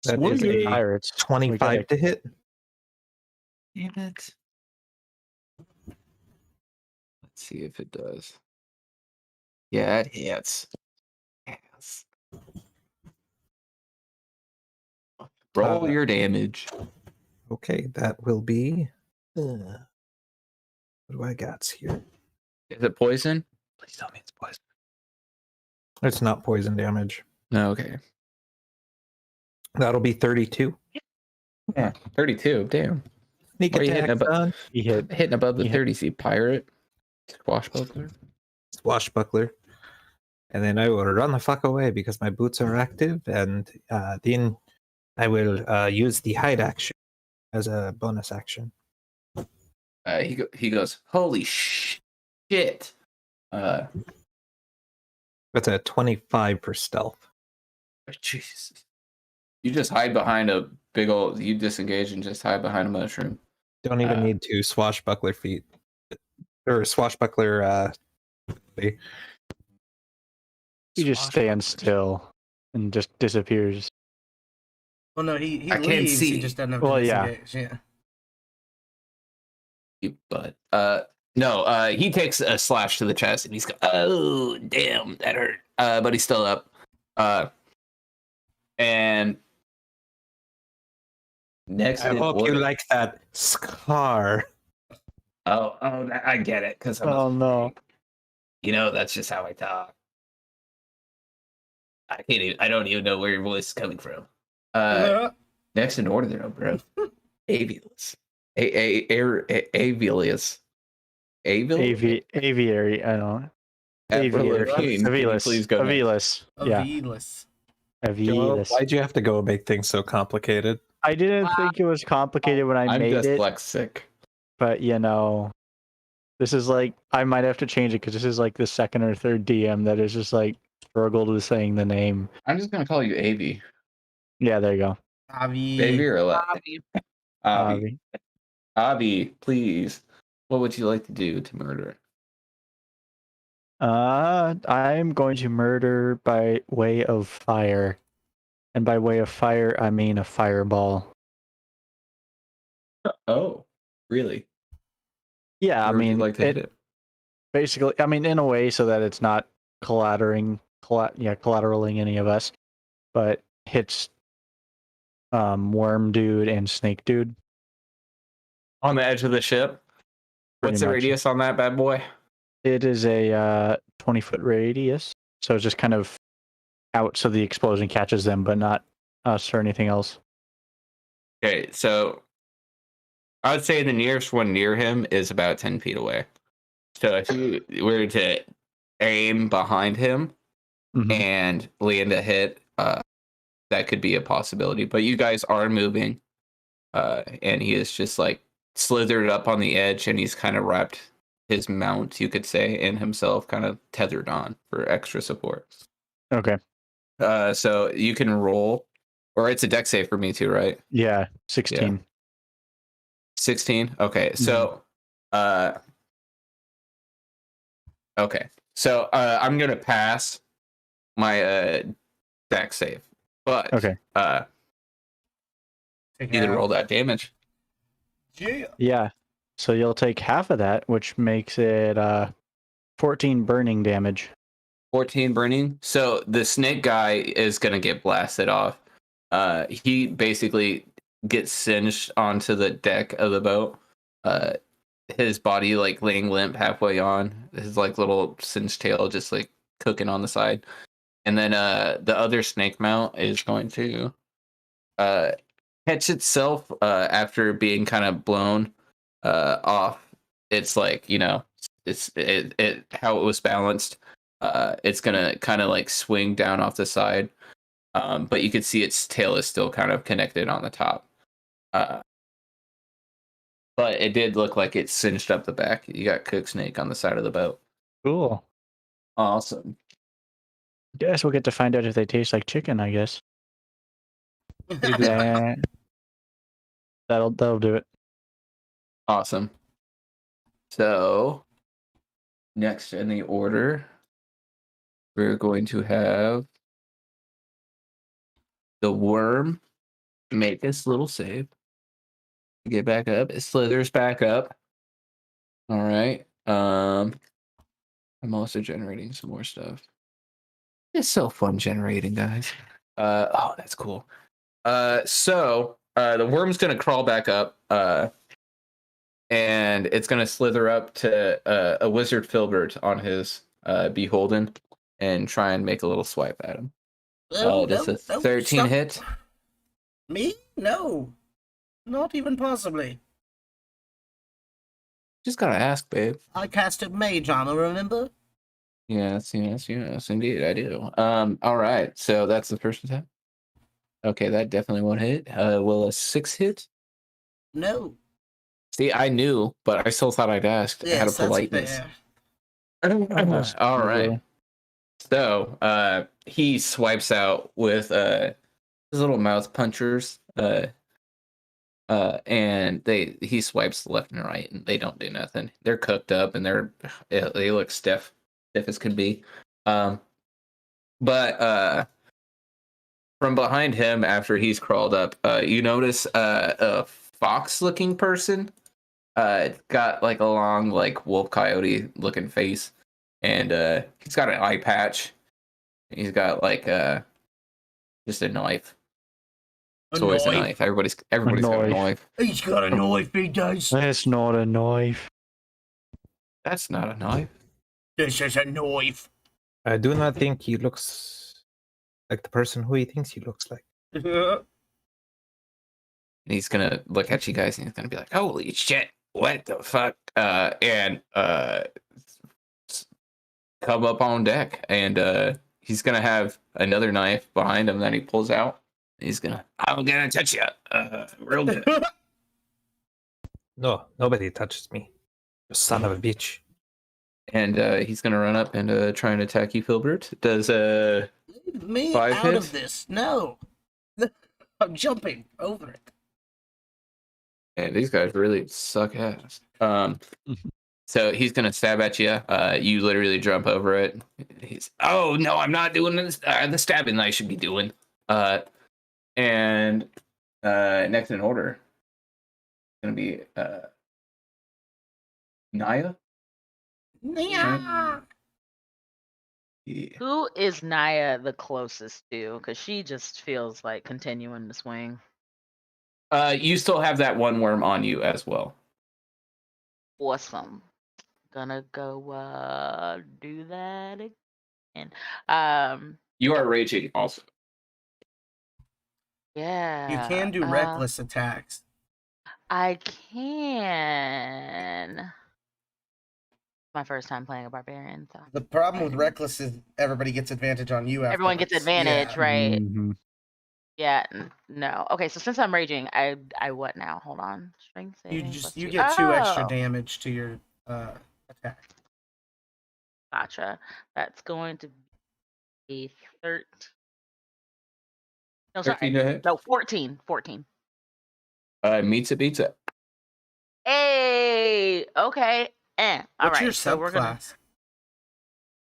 That Swing is it. a Pirates. 25 to hit. Damn it. Let's see if it does. Yeah, it hits. Yes. Roll your damage. Okay, that will be. What do I got here? Is it poison? Please tell me it's poison. It's not poison damage. Okay. That'll be 32. Yeah. 32. Damn. Sneak Why are you attack, hitting son. He hit. Hitting above the You hit- 30. See, pirate. Swashbuckler. Swashbuckler. And then I will run the fuck away because my boots are active, and then I will use the hide action as a bonus action. He goes, holy shit. That's a 25 for stealth. Jesus. You just hide behind a big old. You disengage and just hide behind a mushroom. Don't even need to swashbuckler feet. Or swashbuckler. He just stands still and just disappears. Well, no, he I can't leaves. see. He just doesn't have Well, to yeah. disengage. Yeah. You butt. No. He takes a slash to the chest and he's go, oh damn, that hurt. But he's still up. And next. I hope you like that scar. Oh, I get it. Because No. That's just how I talk. I don't even know where your voice is coming from. Next in order, though, bro. Avius. Avius. Aviary. I don't know. Avilis. Please go. Avilis. Yeah. Avilis. Avilis. Why'd you have to go make things so complicated? I didn't think it was complicated when I I'm made it, dyslexic. but this is like I might have to change it because this is like the second or third DM that is just like struggled with saying the name. I'm just gonna call you Avi. Yeah, there you go. Baby or Bobby. Avi. Avi, please. What would you like to do to murder? I'm going to murder by way of fire, and by way of fire, I mean a fireball. Oh, really? Yeah, I Where would you mean, like to hit it? basically, I mean, in a way, so that it's not collateralizing any of us, but hits worm dude and snake dude. On the edge of the ship. Pretty What's the much. radius on that bad boy? It is a 20-foot radius, so it's just kind of out so the explosion catches them, but not us or anything else. Okay, so I would say the nearest one near him is about 10 feet away. So if you were to aim behind him Mhm. and land a hit, that could be a possibility. But you guys are moving, and he is just like slithered up on the edge, and he's kind of wrapped his mount, you could say, and himself kind of tethered on for extra support. Okay. So you can roll, or it's a deck save for me too, right? Yeah, 16. 16. Okay, so I'm gonna pass my deck save, but Okay. you can roll that damage. Yeah. Yeah. So you'll take half of that, which makes it 14 burning damage. 14 burning. So the snake guy is gonna get blasted off. He basically gets singed onto the deck of the boat. His body like laying limp halfway on. His like little singed tail just like cooking on the side. And then the other snake mount is going to catch itself after being kind of blown off. It's like, it how it was balanced. It's gonna kind of like swing down off the side, but you can see its tail is still kind of connected on the top. But it did look like it cinched up the back. You got Cook Snake on the side of the boat. Cool. Awesome. Guess we'll get to find out if they taste like chicken, I guess. Yeah. That'll do it. Awesome. So next in the order, we're going to have the worm make this little save. Get back up. It slithers back up. All right. I'm also generating some more stuff. It's so fun generating, guys. Oh, that's cool. So the worm's gonna crawl back up. And it's gonna slither up to a wizard Filbert on his beholden and try and make a little swipe at him. Oh, Does no, a no, 13 stop. hit? Me? No. Not even possibly. Just gotta ask, babe. I casted Mage Armor, remember? Yes, indeed, I do. All right, so that's the first attack. Okay, that definitely won't hit. Will a 6 hit? No. See, I knew, but I still thought I'd asked out Yes, of that's politeness. fair. All right. So, he swipes out with his little mouth punchers. And he swipes left and right, and they don't do nothing. They're cooked up, and they look stiff as could be. But from behind him, after he's crawled up, you notice a fox-looking person. Got like a long, like wolf coyote looking face, and he's got an eye patch. He's got like just a knife. It's always a knife. Everybody's got a knife. knife. He's got a knife, he does. That's not a knife. That's not a knife. This is a knife. I do not think he looks like the person who he thinks he looks like. And he's gonna look at you guys, and he's gonna be like, "Holy shit! What the fuck?" And come up on deck, and he's gonna have another knife behind him that he pulls out. I'm gonna touch you, real good. No, nobody touches me. You son of a bitch. And he's gonna run up and try and attack you, Filbert. Does Leave me 5 out hit? of this. No. I'm jumping over it. And these guys really suck ass. So he's gonna stab at you. You literally jump over it. Oh no, I'm not doing this. The stabbing that I should be doing. And next in order, gonna be Naya. Yeah. Yeah. Who is Naya the closest to? Because she just feels like continuing to swing. You still have that one worm on you as well. Awesome. Gonna go do that again. You are raging also. Yeah. You can do reckless attacks. I can. My first time playing a barbarian, so The problem with reckless is everybody gets advantage on you. everyone gets afterwards. advantage, Yeah. right? Mhm. Yeah. No. Okay, so since I'm raging, I what now? Hold on. Strength You saving. just plus 2. get 2 extra Oh, damage to your attack. Gotcha. That's going to be 13. No, sorry. 13 to hit. No, 14. 14. Meets it. Hey. Okay. All What's right. your So we're gonna.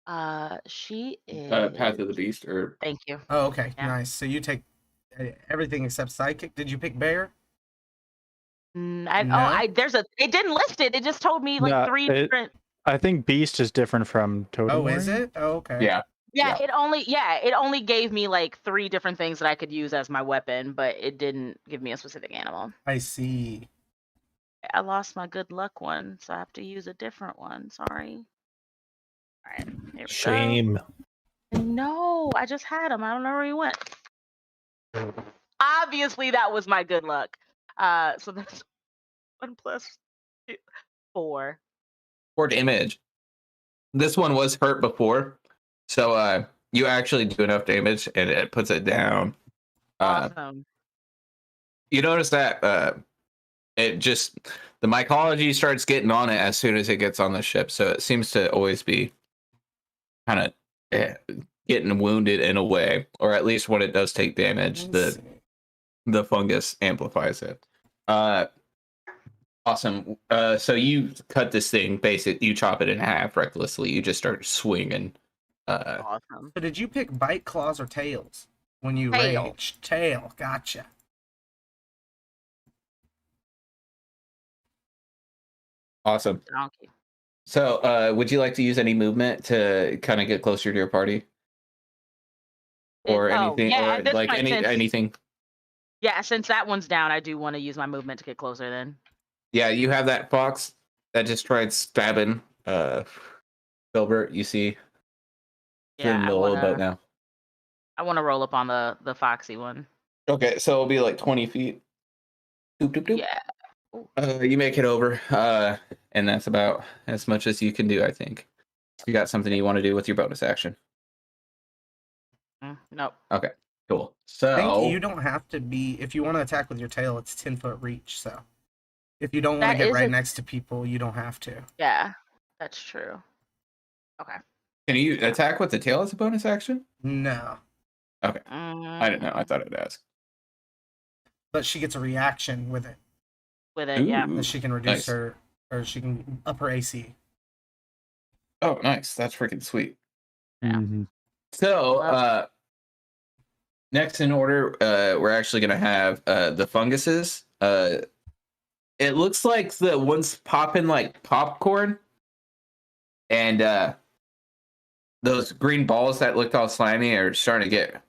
subclass? She is. Path of the Beast, or Thank you. Oh, okay, Yeah. nice. So you take everything except psychic. Did you pick bear? No? It didn't list it. It just told me like Yeah, 3 it- different. I think Beast is different from Totem. Oh, is Warrior. it? Oh, okay. yeah. Yeah, it only gave me like 3 different things that I could use as my weapon, but it didn't give me a specific animal. I see. I lost my good luck one, so I have to use a different one. Sorry. All right, here we Shame. go. No, I just had him. I don't know where he went. Obviously, that was my good luck. So that's 1 plus 2, 4. 4 damage. This one was hurt before, so you actually do enough damage, and it puts it down. Awesome. You notice that it just, the mycology starts getting on it as soon as it gets on the ship, so it seems to always be kind of getting wounded in a way, or at least when it does take damage, Let's see. the fungus amplifies it. Awesome. So you cut this thing, basically, you chop it in half recklessly. You just start swinging. Awesome. So did you pick bite, claws, or tails when you Tail. rage? Tail. Gotcha. Awesome. Donkey. So, would you like to use any movement to kind of get closer to your party, or anything, yeah, or at this like point, since- anything? Yeah, since that one's down, I do want to use my movement to get closer then. Yeah, you have that fox that just tried stabbing Filbert. You see, it's in Yeah, the I middle of the boat wanna. now. I want to roll up on the foxy one. Okay, so it'll be like 20 feet. Doop, doop, doop. Yeah. You make it over, and that's about as much as you can do, I think. You got something you want to do with your bonus action? Nope. Okay, cool. I think So you don't have to be. If you want to attack with your tail, it's 10-foot reach. So if you don't want to That get is right a- next to people, you don't have to. Yeah, that's true. Okay. can you attack with the tail as a bonus action? No, Okay, I didn't know. I thought I'd ask. but she gets a reaction with it. With it, yeah. Ooh, That she can reduce nice. her, or she can up her AC. Oh, nice. That's freaking sweet. Yeah. Mhm. So, next in order, we're actually going to have the funguses. It looks like the ones popping like popcorn, and those green balls that looked all slimy are starting to get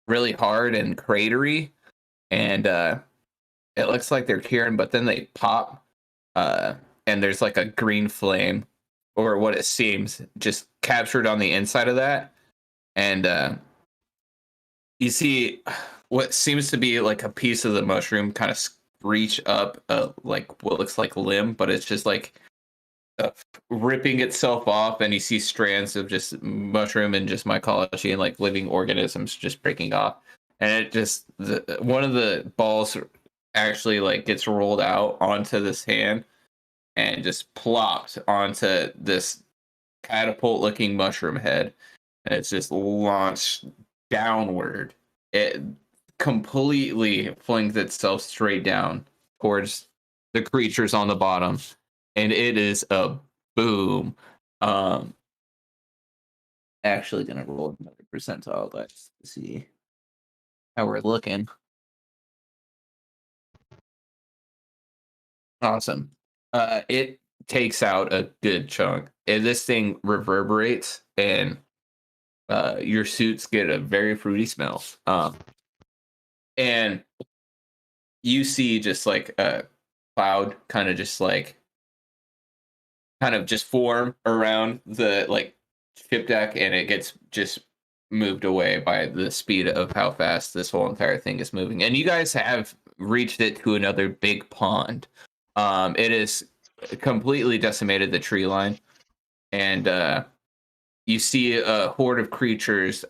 really hard and cratery, and it looks like they're curing, but then they pop, and there's like a green flame, or what it seems, just captured on the inside of that, and you see what seems to be like a piece of the mushroom kind of reach up, like what looks like limb, but it's just like ripping itself off, and you see strands of just mushroom and just mycology and like living organisms just breaking off, and it just one of the balls actually like gets rolled out onto this hand and just plopped onto this catapult looking mushroom head, and it's just launched downward. It completely flings itself straight down towards the creatures on the bottom, and it is a boom. Actually gonna roll another percentile dice to see how we're looking. Awesome. It takes out a good chunk, and this thing reverberates, and your suits get a very fruity smell. And you see just like a cloud kind of just form around the like ship deck, and it gets just moved away by the speed of how fast this whole entire thing is moving. And you guys have reached it to another big pond. It is completely decimated the tree line, and you see a horde of creatures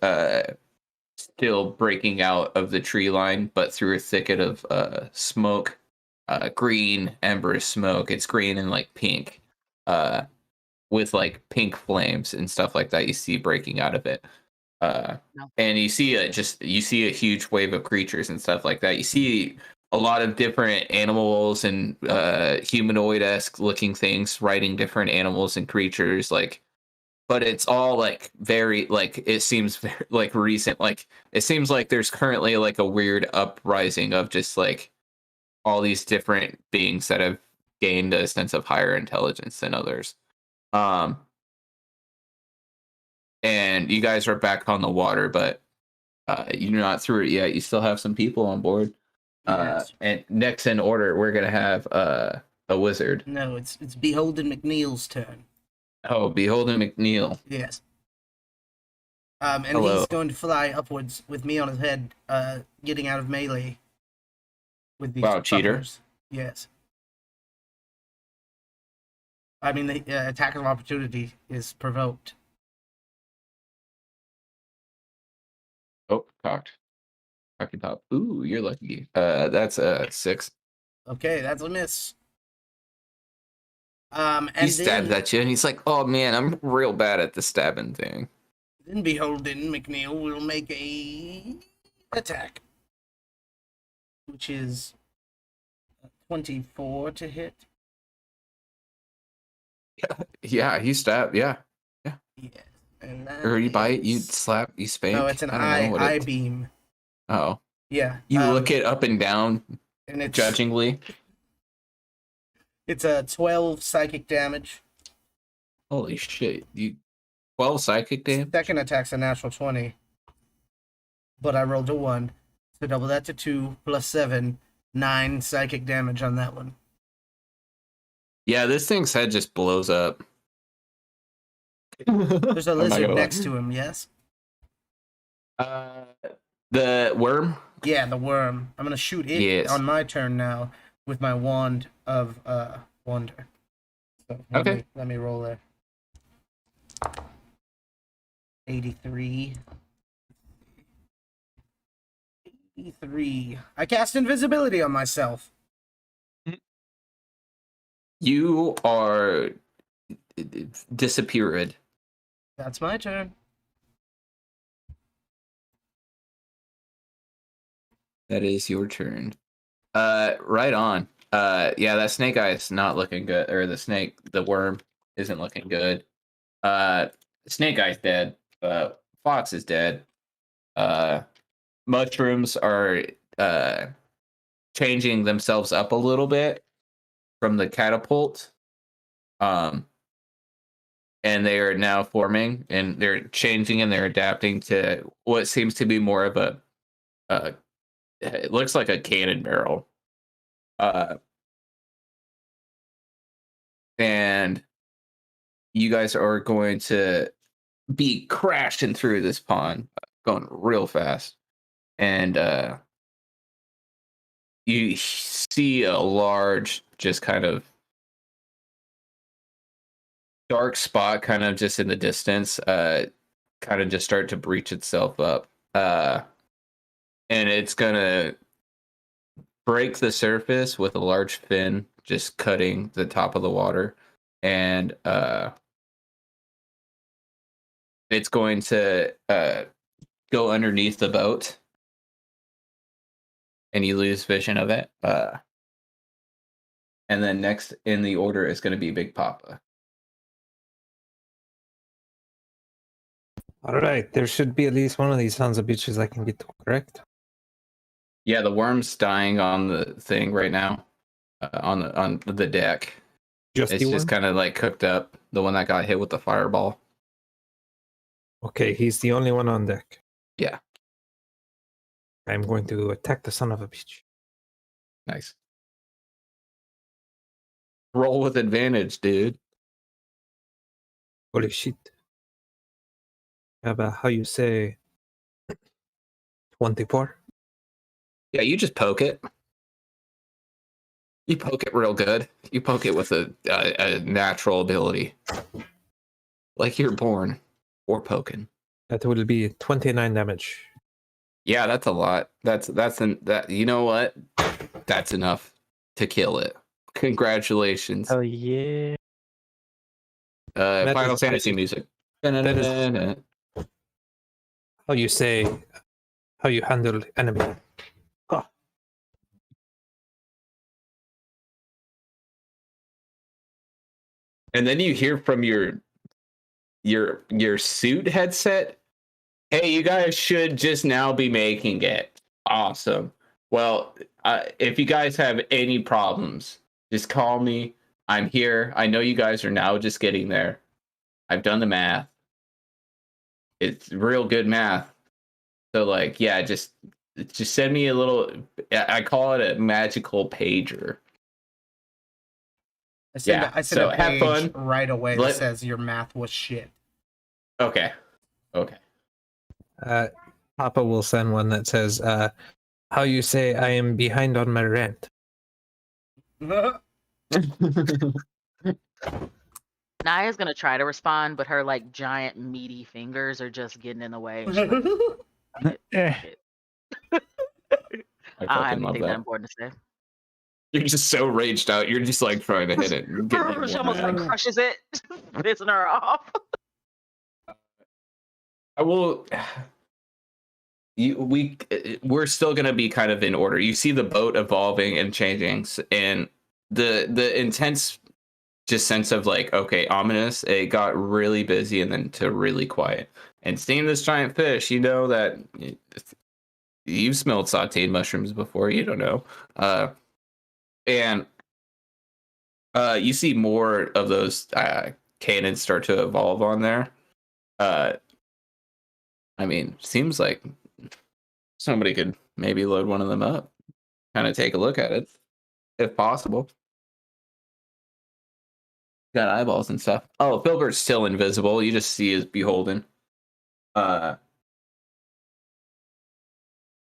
still breaking out of the tree line, but through a thicket of smoke, green embers smoke. It's green and like pink, with like pink flames and stuff like that. You see breaking out of it, and you see a huge wave of creatures and stuff like that. You see a lot of different animals and humanoid-esque looking things riding different animals and creatures, like. But it's all like very like it seems very, like recent. Like it seems like there's currently like a weird uprising of just like all these different beings that have gained a sense of higher intelligence than others. And you guys are back on the water, but you're not through it yet. You still have some people on board. Yes. And next in order, we're gonna have a wizard. No, it's Beholden McNeil's turn. Oh, Beholden McNeil. Yes. And Hello. he's going to fly upwards with me on his head, getting out of melee with these Wow, cheater. buffers. Yes. I mean, the attack of opportunity is provoked. Oh, cocked. Cocky top. Ooh, you're lucky. That's a 6. Okay, that's a miss. And He stabs then, at you, and he's like, "Oh man, I'm real bad at the stabbing thing." then Beholden McNeil will make a attack, which is 24 to hit. Yeah, he stabbed. Yeah, Yes. And that or you bite, you is- slap, you spank. No, it's an I don't know what eye it- beam. Oh, Yeah. you look it up and down and it's judgingly. It's a 12 psychic damage. Holy shit! You 12 psychic damage. Second attack's a natural 20. But I rolled a 1. So double that to 2 plus 7. 9 psychic damage on that one. Yeah, this thing's head just blows up. There's a I'm not lizard gonna lie. next to him, yes? The worm. Yeah, the worm. I'm gonna shoot it Yes. on my turn now with my wand of wonder. So Okay. let me roll there. 83. 83. I cast invisibility on myself. You are disappeared. That's my turn. That is your turn. Right on. Yeah, that snake eye is not looking good, or the worm isn't looking good. Snake eye's dead. Fox is dead. Mushrooms are changing themselves up a little bit from the catapult. And they are now forming, and they're changing, and they're adapting to what seems to be more of a it looks like a cannon barrel. And you guys are going to be crashing through this pond, going real fast. And you see a large, just kind of dark spot, kind of just in the distance, kind of just start to breach itself up. And it's going to break the surface with a large fin, just cutting the top of the water. And it's going to go underneath the boat, and you lose vision of it. And then next in the order is going to be Big Papa. All right, there should be at least one of these sons of bitches I can get to, correct? Yeah, the worm's dying on the thing right now, on the deck. Just It's the just one? kind of like cooked up. The one that got hit with the fireball. Okay, he's the only one on deck. Yeah. I'm going to attack the son of a bitch. Nice. Roll with advantage, dude. Holy shit. How about how you say 24? Yeah, you just poke it. You poke it real good. You poke it with a natural ability, like you're born for poking. That will be 29 damage. Yeah, that's a lot. That you know what? That's enough to kill it. Congratulations. Oh yeah. That Final is- Fantasy music. is- How you say, how you handle enemy. Ah, And then you hear from your suit headset, hey, you guys should just now be making it. Awesome. Well, if you guys have any problems, just call me. I'm here. I know you guys are now just getting there. I've done the math. It's real good math. So like, yeah, just send me a little, I call it a magical pager. I send, Yeah, I send so a have page fun. right away that says your math was shit. Okay. Papa will send one that says, how you say I am behind on my rent. Naya's gonna try to respond, but her like giant meaty fingers are just getting in the way. And she's like, Eh. I I don't have fucking love anything that that. important to say. You're just so raged out. You're just like trying to hit it. And get it She more almost mad. like crushes it, pissing her off. I will. We're still gonna be kind of in order. You see the boat evolving and changing, and the intense just sense of like, okay, ominous. It got really busy and then to really quiet. And seeing this giant fish, you know that you've smelled sauteed mushrooms before. You don't know, and you see more of those cannons start to evolve on there. I mean, seems like somebody could maybe load one of them up, kind of take a look at it, if possible. Got eyeballs and stuff. Oh, Filbert's still invisible. You just see his beholden.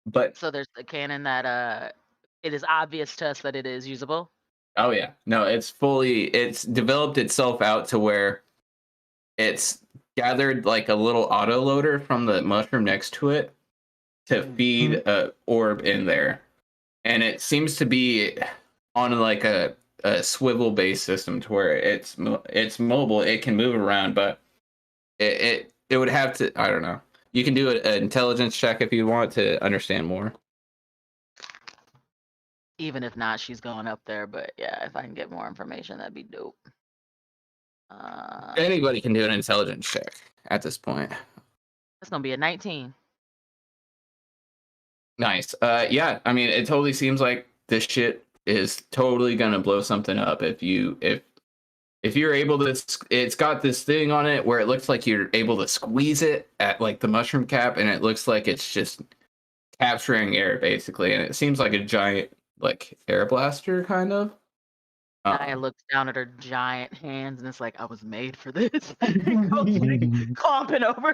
But So there's a cannon that it is obvious to us that it is usable. oh yeah, no, it's developed itself out to where it's gathered like a little autoloader from the mushroom next to it to feed a orb in there, and it seems to be on like a swivel based system to where it's mobile. It can move around, but it would have to. I don't know. You can do an intelligence check if you want to understand more. Even if not, she's going up there. But yeah, if I can get more information, that'd be dope. Anybody can do an intelligence check at this point. It's gonna be a 19. Nice. Yeah, I mean, it totally seems like this shit is totally gonna blow something up if you're able to. It's got this thing on it where it looks like you're able to squeeze it at like the mushroom cap, and it looks like it's just capturing air basically, and it seems like a giant like air blaster kind of. Naya looks down at her giant hands and it's like, I was made for this. It goes like clomping over.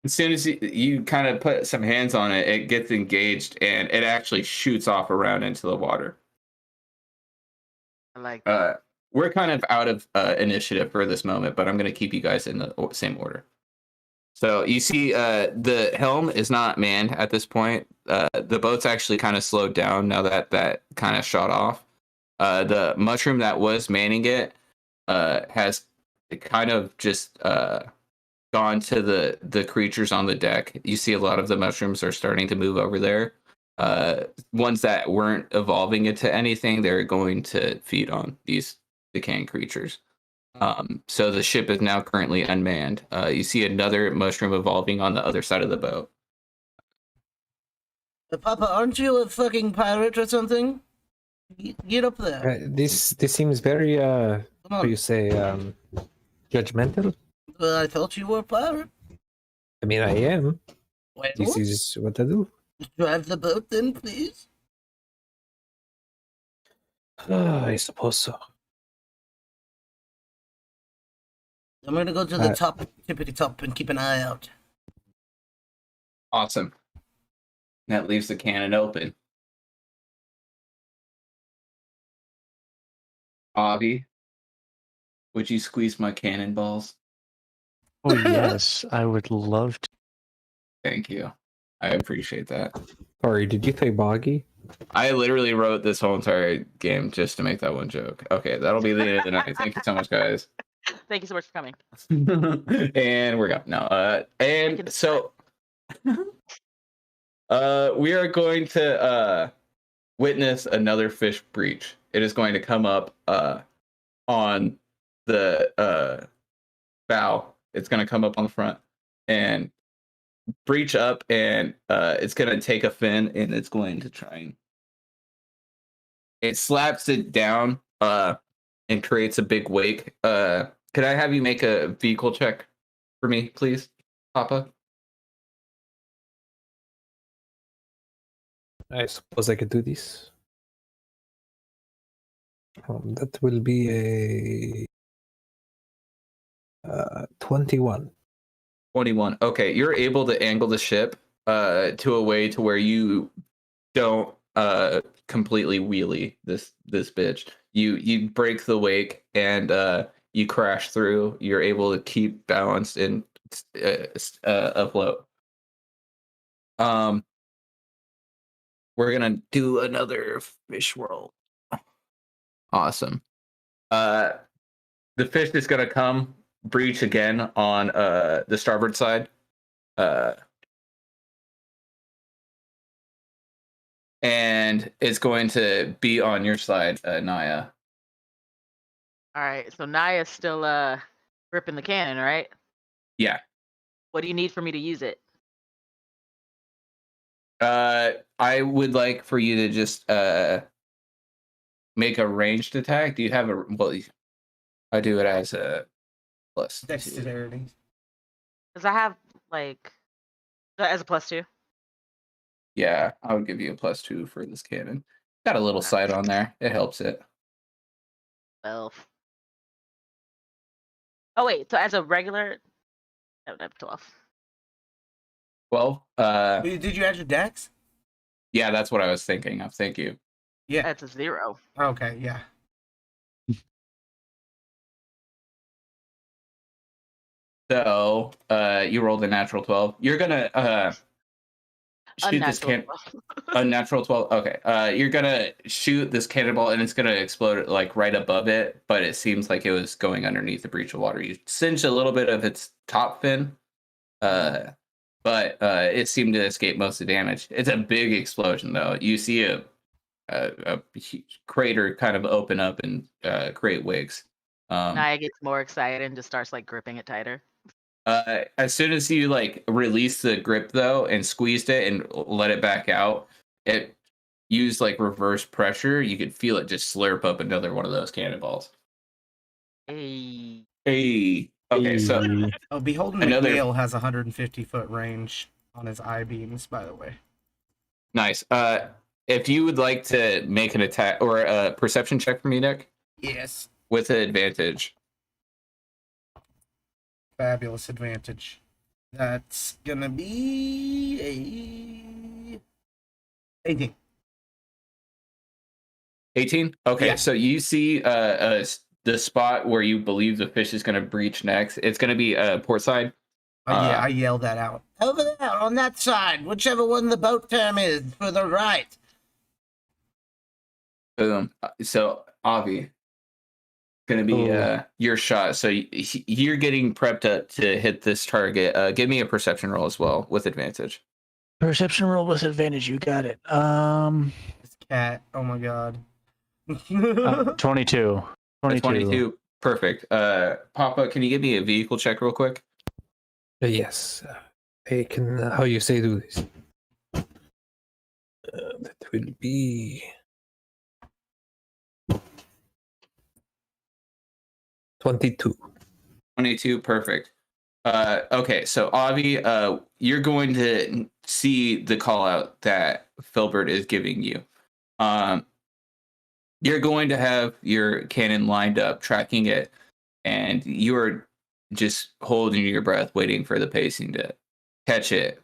As soon as you kind of put some hands on it, it gets engaged and it actually shoots off around into the water. I like that. We're kind of out of initiative for this moment, but I'm going to keep you guys in the same order. So you see the helm is not manned at this point. The boat's actually kind of slowed down now that kind of shot off. The mushroom that was manning it has kind of just gone to the creatures on the deck. You see a lot of the mushrooms are starting to move over there. Ones that weren't evolving into anything, they're going to feed on these decaying creatures. So the ship is now currently unmanned. You see another mushroom evolving on the other side of the boat. Papa, aren't you a fucking pirate or something? Get up there. This seems very Come how on. you say judgmental. Well, I thought you were a pirate. I mean, I am. Well, This is what I do. drive the boat then, please. I suppose so. I'm gonna go to the top, tippity top, and keep an eye out. Awesome. That leaves the cannon open. Avi, would you squeeze my cannonballs? Oh yes, I would love to. Thank you. I appreciate that. Sorry, did you say boggy? I literally wrote this whole entire game just to make that one joke. Okay, that'll be the end of the night. Thank you so much, guys. Thank you so much for coming. And we're gone. No, and so we are going to witness another fish breach. It is going to come up on the bow. It's going to come up on the front and breach up, and it's going to take a fin, and it's going to try and it slaps it down and creates a big wake. Could I have you make a vehicle check for me, please, Papa? I suppose I could do this. That will be a 21. 21. Okay, you're able to angle the ship to a way to where you don't completely wheelie this bitch. You break the wake and you crash through. You're able to keep balanced and afloat. We're gonna do another fish roll. Awesome. The fish is gonna come breach again on the starboard side. And it's going to be on your side, Naya. All right, so Naya's still gripping the cannon, right? Yeah. What do you need for me to use it? I would like for you to just make a ranged attack. Do you have a I do it as a plus Dexterity. Because I have like as a +2. Yeah, I would give you a +2 for this cannon. Got a little sight on there. It helps it. 12. Oh wait, so as a regular, I would have 12. 12. Did you add your dex? Yeah, that's what I was thinking of. Thank you. Yeah. That's a 0. Okay, yeah. So, you rolled a natural 12. You're gonna shoot this Unnatural. a natural 12. Okay. You're gonna shoot this cannonball and it's gonna explode like right above it, but it seems like it was going underneath the breach of water. You singe a little bit of its top fin, but it seemed to escape most of the damage. It's a big explosion though. You see a huge crater kind of open up and create wigs. Naya gets more excited and just starts like gripping it tighter. As soon as you like release the grip though and squeezed it and let it back out, it used like reverse pressure. You could feel it just slurp up another one of those cannonballs. Hey. Hey. Okay, so Hey. Oh, Beholden Another- McNeil has 150-foot range on his eye beams, by the way. nice. If you would like to make an attack or a perception check for me, Nick, Yes. with an advantage. Fabulous advantage. That's gonna be a 18. 18. Okay, Yeah. so you see the spot where you believe the fish is going to breach next. It's going to be port side. Yeah, I yelled that out. Over there, on that side, whichever one the boat term is, for the right. Boom. So Avi, going to be Oh. your shot. So you're getting prepped to hit this target. Give me a perception roll as well with advantage. Perception roll with advantage. You got it. This cat, oh my god. 22. 22. Perfect. Papa, can you give me a vehicle check real quick? Yes. I can, how you say do this? That will be 22. 22. Perfect. Okay, so Avi, you're going to see the call out that Filbert is giving you. You're going to have your cannon lined up, tracking it, and you're just holding your breath, waiting for the pacing to catch it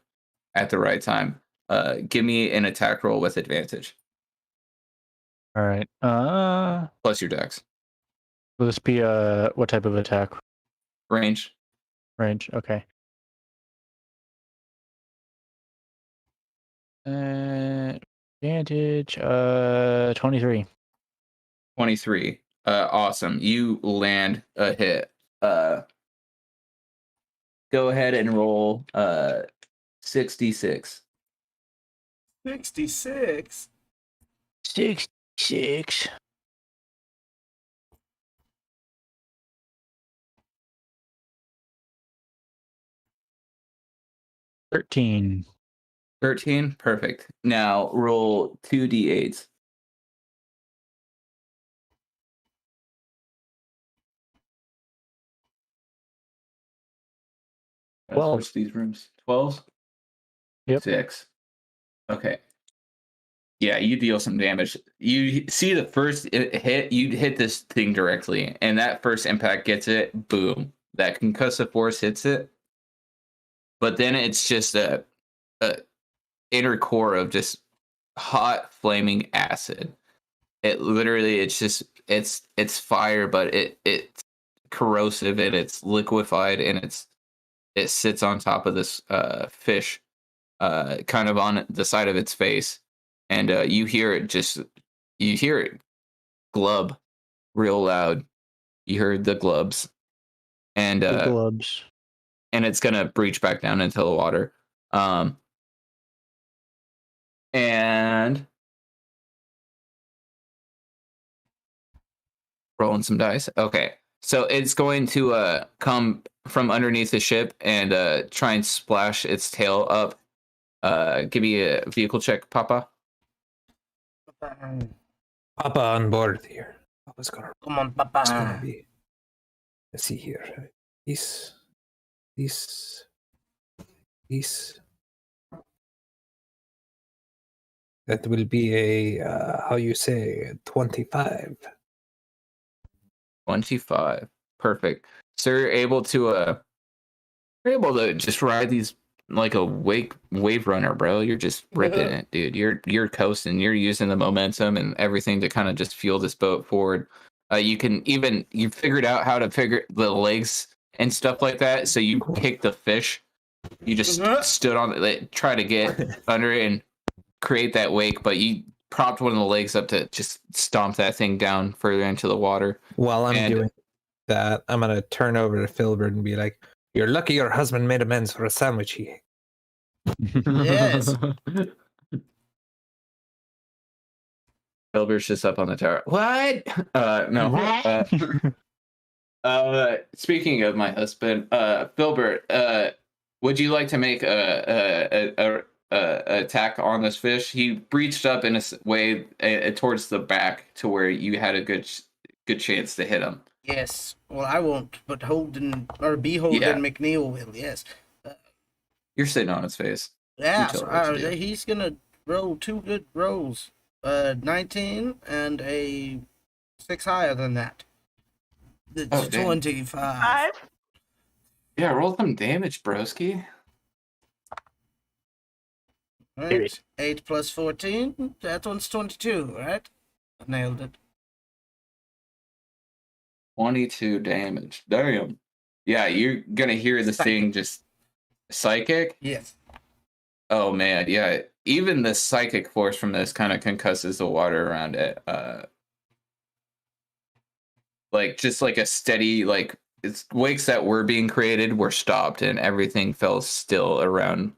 at the right time. Give me an attack roll with advantage, All right. plus your dex. Will this be what type of attack? Range. Range. Okay. Advantage. 23. 23. Awesome. You land a hit. Go ahead and roll 66. 66. 66. $13. 13. Perfect. Now roll 2d8s. Well, Switch these rooms. 12. Yep. 6. Okay. Yeah, you deal some damage. You see the first hit, you hit this thing directly, and that first impact gets it. Boom. That concussive force hits it. But then it's just a inner core of just hot flaming acid. It literally, it's fire, but it's corrosive and it's liquefied and it sits on top of this fish, kind of on the side of its face, and you hear it glub real loud. You heard the glubs, and The globs. and it's gonna breach back down into the water. And rolling some dice. Okay, so it's going to come from underneath the ship and try and splash its tail up. Give me a vehicle check, Papa. Papa on board here. Papa's gonna, Come on, it's gonna Papa. be. Let's see here. This. That will be a how you say 25. 25. Perfect. So you're able to just ride these like a wave runner, bro. You're just ripping it, dude. You're coasting. You're using the momentum and everything to kind of just fuel this boat forward. You figured out how to figure the legs and stuff like that. So you kick the fish. You just stood on it, try to get under it and create that wake, but you propped one of the legs up to just stomp that thing down further into the water. While I'm doing that, I'm gonna turn over to Filbert and be like, "You're lucky your husband made amends for a sandwich he ate." Yes. Filbert's just up on the tower. What? No. Speaking of my husband, Filbert, would you like to make a attack on this fish? He breached up in a way towards the back to where you had a good chance to hit him. Yes. Well, I won't, but Holden or Beholden McNeil will. Yes. You're sitting on his face. Yeah. So, he's gonna roll 2 good rolls. 19 and a 6 higher than that. It's 25. Yeah, roll some damage, broski. Right. 8 plus 14. That one's 22, right? I nailed it. 22 damage. Damn. Yeah, you're gonna hear the thing just psychic. Yes. Oh man, yeah. Even the psychic force from this kind of concusses the water around it. Like just like a steady, like it's wakes that were being created were stopped and everything fell still around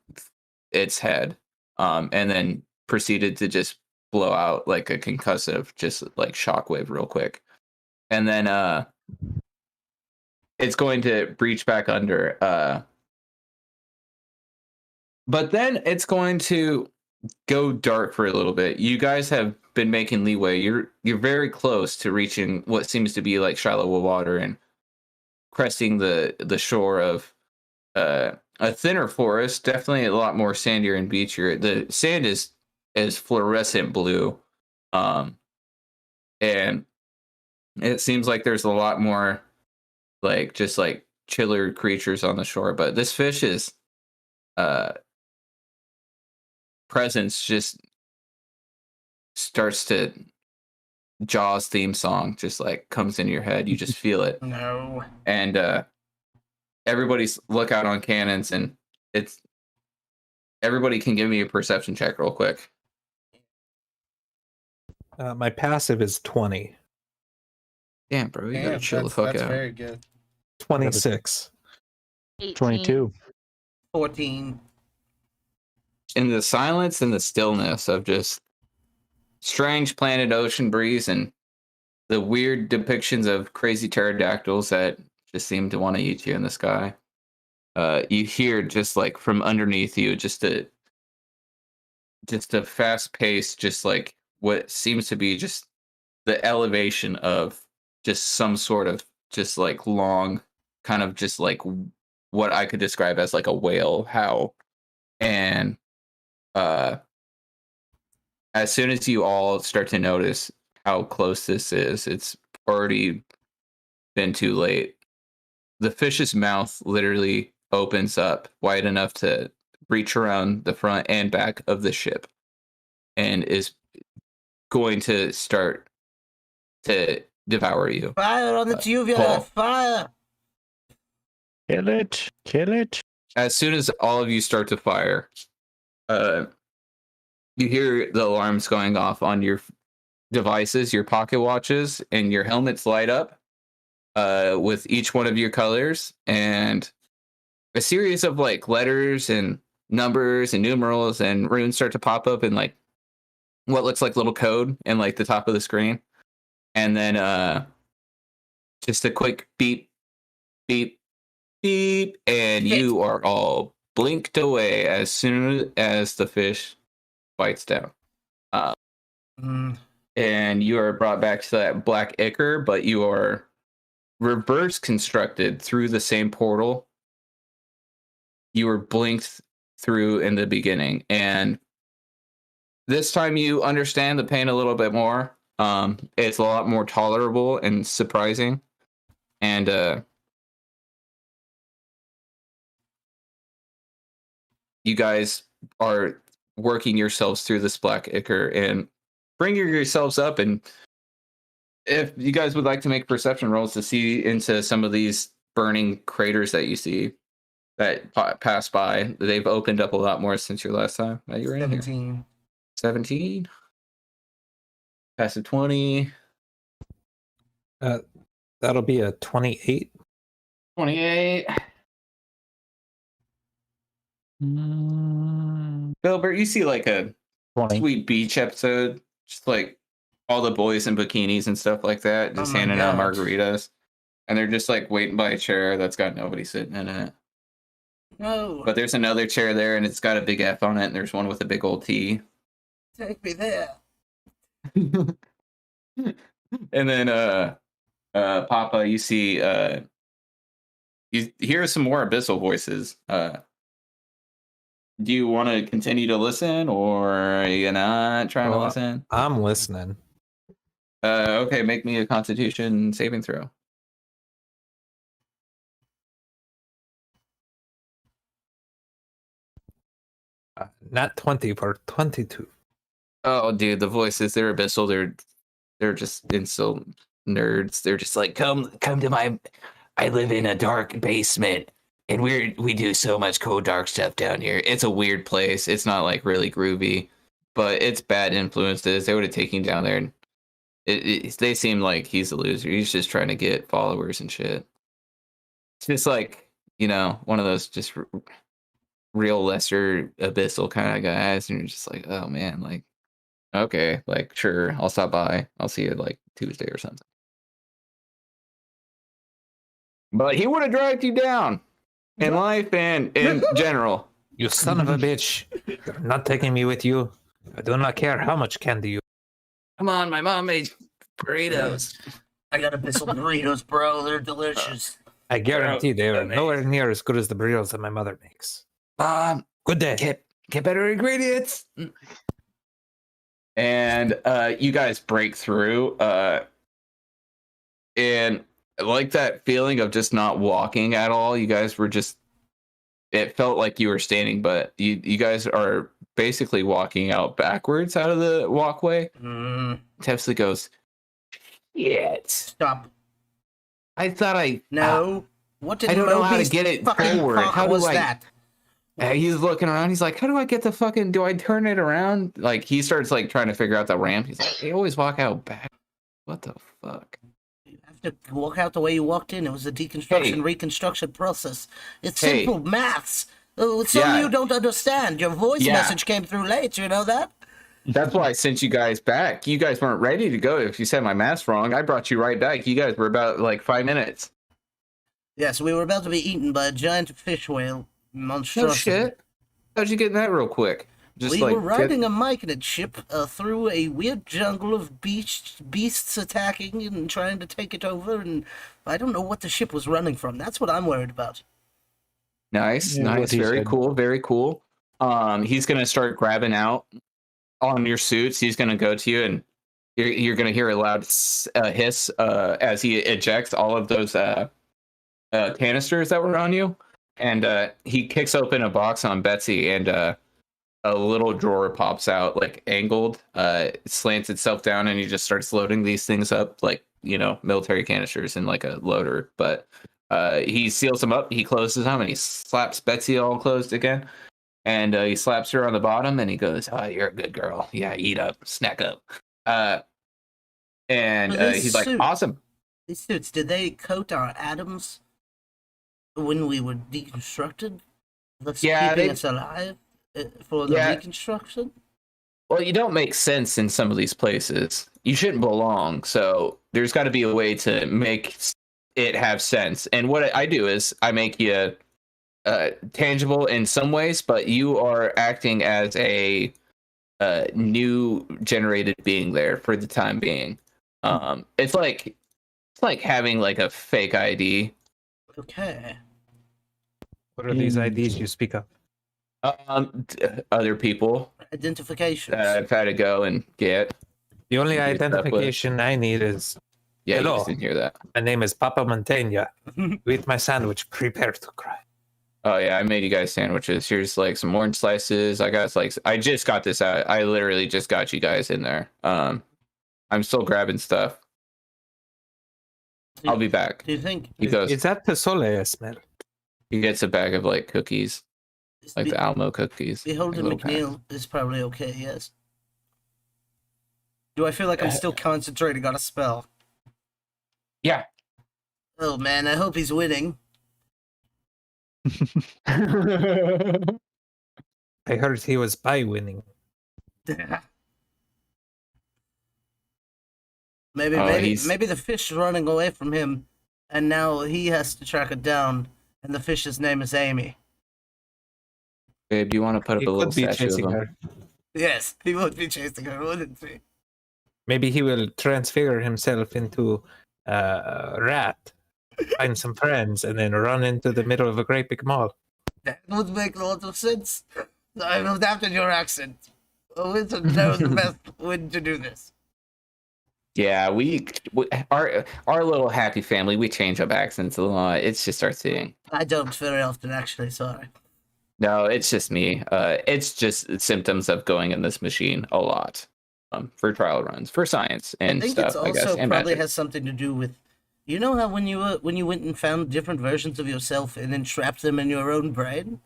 its head. And then proceeded to just blow out like a concussive, just like shockwave real quick. And then it's going to breach back under. But then it's going to go dark for a little bit. You guys have been making leeway. You're very close to reaching what seems to be like shallow water and cresting the shore of a thinner forest, definitely a lot more sandier and beachier. The sand is fluorescent blue, and it seems like there's a lot more like just like chiller creatures on the shore. But this fish is presence just starts to Jaws theme song just like comes into your head. You just feel it. No. And everybody's lookout on cannons, and it's everybody can give me a perception check real quick. My passive is 20. Damn, bro, you gotta chill the fuck that's out. Very good. 26. 18. 22. 14. In the silence and the stillness of just strange planet ocean breeze and the weird depictions of crazy pterodactyls that just seem to want to eat you in the sky, you hear just like from underneath you just a fast pace, just like what seems to be just the elevation of just some sort of just like long kind of just like what I could describe as like a whale howl. And as soon as you all start to notice how close this is, it's already been too late. The fish's mouth literally opens up wide enough to reach around the front and back of the ship and is going to start to devour you. Fire on the tubular! Paul. Fire! Kill it. Kill it. As soon as all of you start to fire, you hear the alarms going off on your devices, your pocket watches, and your helmets light up with each one of your colors, and a series of like letters and numbers and numerals and runes start to pop up in like what looks like little code in like the top of the screen. And then just a quick beep, beep, beep, and you are all blinked away as soon as the fish bites down. And you are brought back to that black ichor, but you are reverse constructed through the same portal you were blinked through in the beginning. And this time you understand the pain a little bit more. It's a lot more tolerable and surprising. And you guys are working yourselves through this black ichor and bringing yourselves up. And if you guys would like to make perception rolls to see into some of these burning craters that you see that pass by, they've opened up a lot more since your last time that you were in here. 17. Pass a 20. That'll be a 28. 28. Gilbert, you see like a 20. sweet beach episode, just like all the boys in bikinis and stuff like that, just my handing out God. margaritas, and they're just like waiting by a chair that's got nobody sitting in it. No, But there's another chair there, and it's got a big F on it, and there's one with a big old T. take me there. And then Papa, you see you hear some more abyssal voices. Do you want to continue to listen, or are you not trying to listen? I'm listening. Okay, make me a Constitution saving throw. Not 20 for 22. Oh, dude, the voices, they're abyssal. They're just insult nerds. They're just like, come to my. I live in a dark basement, and we do so much cool dark stuff down here. It's a weird place. It's not like really groovy, but it's bad influences. They would have taken him down there, and they seem like he's a loser. He's just trying to get followers and shit. It's just like, one of those just real lesser abyssal kind of guys, and you're just like, oh man, like, okay, like, sure, I'll stop by. I'll see you like Tuesday or something. But he would have dragged you down in life and in general. You son of a bitch. You're not taking me with you. I do not care how much candy you. Come on, my mom made burritos. I got abyssal burritos, bro. They're delicious. I guarantee they are nowhere near as good as the burritos that my mother makes. Good day. Get better ingredients. And you guys break through, and like that feeling of just not walking at all. You guys were just, it felt like you were standing, but you guys are basically walking out backwards out of the walkway. Teffsly goes, shit. Stop. I thought No. What did I don't know how to Moby's get it fucking forward. plot How do was I- that? He's looking around. He's like, how do I get the fucking, do I turn it around? Like, he starts like trying to figure out the ramp. He's like, they always walk out back. What the fuck? You have to walk out the way you walked in. It was a deconstruction, reconstruction process. It's simple maths. Some of you don't understand. Your voice message came through late. You know that? That's why I sent you guys back. You guys weren't ready to go. If you said my math's wrong, I brought you right back. You guys were about like 5 minutes. Yes, we were about to be eaten by a giant fish whale monstrosity. No shit. How'd you get that real quick? Just We like were riding a myconid ship through a weird jungle of beasts attacking and trying to take it over, and I don't know what the ship was running from. That's what I'm worried about. Nice, Yeah, nice, what he very said. cool, very cool. He's gonna start grabbing out on your suits. He's gonna go to you, and you're gonna hear a loud hiss as he ejects all of those canisters that were on you, and he kicks open a box on Betsy, and a little drawer pops out, like angled, slants itself down, and he just starts loading these things up like, military canisters in like a loader. But he seals them up, he closes them, and he slaps Betsy all closed again. And he slaps her on the bottom, and he goes, "Oh, you're a good girl. Yeah, eat up, snack up." And he's like, "Awesome." These suits, did they coat our atoms when we were deconstructed? That's keeping us alive for the reconstruction? Well, you don't make sense in some of these places. You shouldn't belong. So there's got to be a way to make it have sense. And what I do is I make you tangible in some ways, but you are acting as a new generated being there for the time being. It's like having like a fake ID. Okay. What are these IDs you speak of? Other people Identification. I've had to go and get. The only identification I need is, Yeah, hello. you just didn't hear that. my name is Papa Montaigne. You eat my sandwich, prepare to cry. Oh yeah, I made you guys sandwiches. Here's like some orange slices. I just got this out. I literally just got you guys in there. I'm still grabbing stuff. I'll be back. Do you think He goes. Is that pozole I smell? He gets a bag of like cookies, like the Almo cookies. Beholden like, little McNeil is probably okay? Yes. Do I feel like I'm still concentrating on a spell? Yeah. Oh man, I hope he's winning. I heard he was by winning. Maybe the fish is running away from him, and now he has to track it down. And the fish's name is Amy. Babe, do you want to put up He a little could be statue of chasing him? her. Yes, he would be chasing her, wouldn't he? Maybe he will transfigure himself into a rat, find some friends, and then run into the middle of a great big mall. That would make a lot of sense. I've adapted your accent. A wizard knows the best way to do this. Yeah, our little happy family, we change up accents a lot. It's just our thing. I don't very often, actually. Sorry. No, it's just me. It's just symptoms of going in this machine a lot. For trial runs, for science and I think stuff. it's I also guess, and probably magic. has something to do with, you know how when you went and found different versions of yourself and then trapped them in your own brain.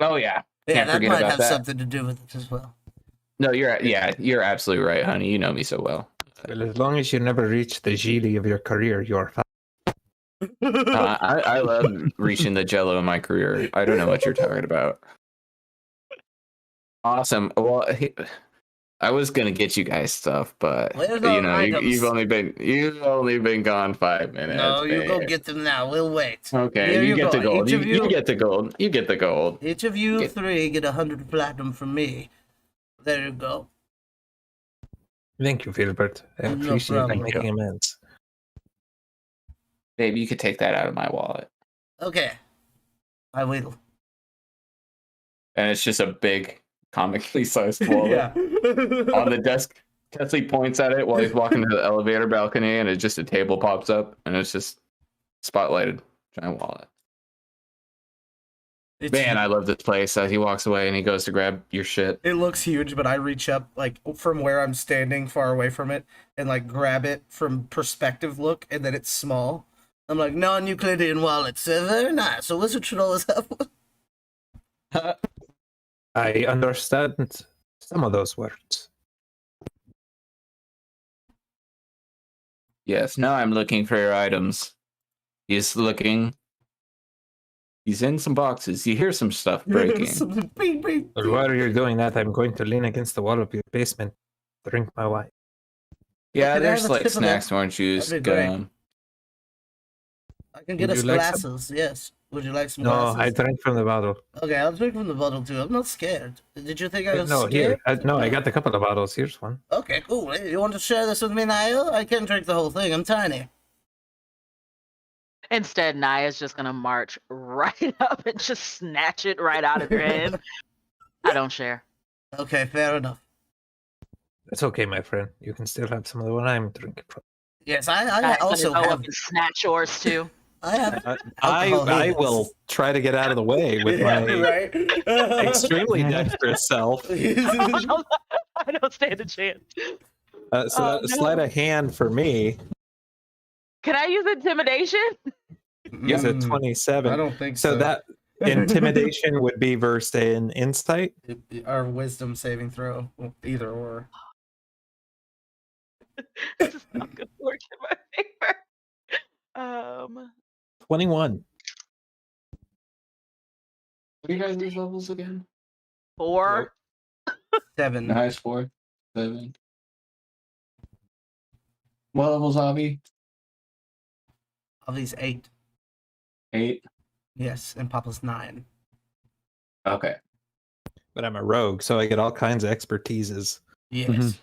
Oh yeah, Yeah, can't that forget might about have that. something to do with it as well. No, you're absolutely right, honey. You know me so well. Well, as long as you never reach the Gili of your career, you're fine. I love reaching the jello in my career. I don't know what you're talking about. Awesome. Well, I was gonna get you guys stuff, but Where's you our know, items? you've only been gone 5 minutes. No, you go babe. get them now. We'll wait. Okay, Here you get go. the gold. Each of You get the gold. You get the gold. Each of you Get- 3 get 100 platinum from me. There you go. Thank you, Filbert. I No appreciate you problem. making amends. Babe, you could take that out of my wallet. Okay. I will. And it's just a big comically sized wallet on the desk. Teffsly points at it while he's walking to the elevator balcony, and it's just a table pops up, and it's just spotlighted giant wallet. Man, I love this place. As he walks away and he goes to grab your shit. It looks huge, but I reach up, like, from where I'm standing, far away from it, and, like, grab it from perspective look, and then it's small. I'm like, non-Euclidean wallets. Very nice. A wizard should always have one. I understand some of those words. Yes, now I'm looking for your items. He's looking. He's in some boxes. You hear some stuff breaking. Bing, bing, But bing. while you're doing that, I'm going to lean against the wall of your basement, drink my wine. Yeah, Can I there's have a like sip of snacks, that? orange juice, That'd be great. gum. I can get Would us you like some? glasses, yes. Would you like some No, glasses? I drank from the bottle. Okay, I'll drink from the bottle too. I'm not scared. Did you think I was No, here. scared? No, I got a couple of bottles. Here's one. Okay, cool. Hey, you want to share this with me, Niall? I can't drink the whole thing. I'm tiny. Instead, Naya's just gonna march right up and just snatch it right out of your hand. I don't share. Okay, fair enough. It's okay, my friend. You can still have some of the one I'm drinking from. Yes, I Guy's also gonna go have. up and snatch yours too. I have. I Alcohol will is- try to get out of the way with Yeah, my right? extremely dexterous self. I don't stand a chance. So Oh, that sleight of hand for me Can I use intimidation? is a Mm, 27. I don't think So so. that intimidation would be versed in insight. Our wisdom saving throw, either or. This is not gonna work in my favor. 21. What are you guys' levels again? 4. 7. Nice, 4, 7. What levels, Avi? Of these 8. 8. Yes, and Papa's 9. Okay. But I'm a rogue, so I get all kinds of expertises. Yes.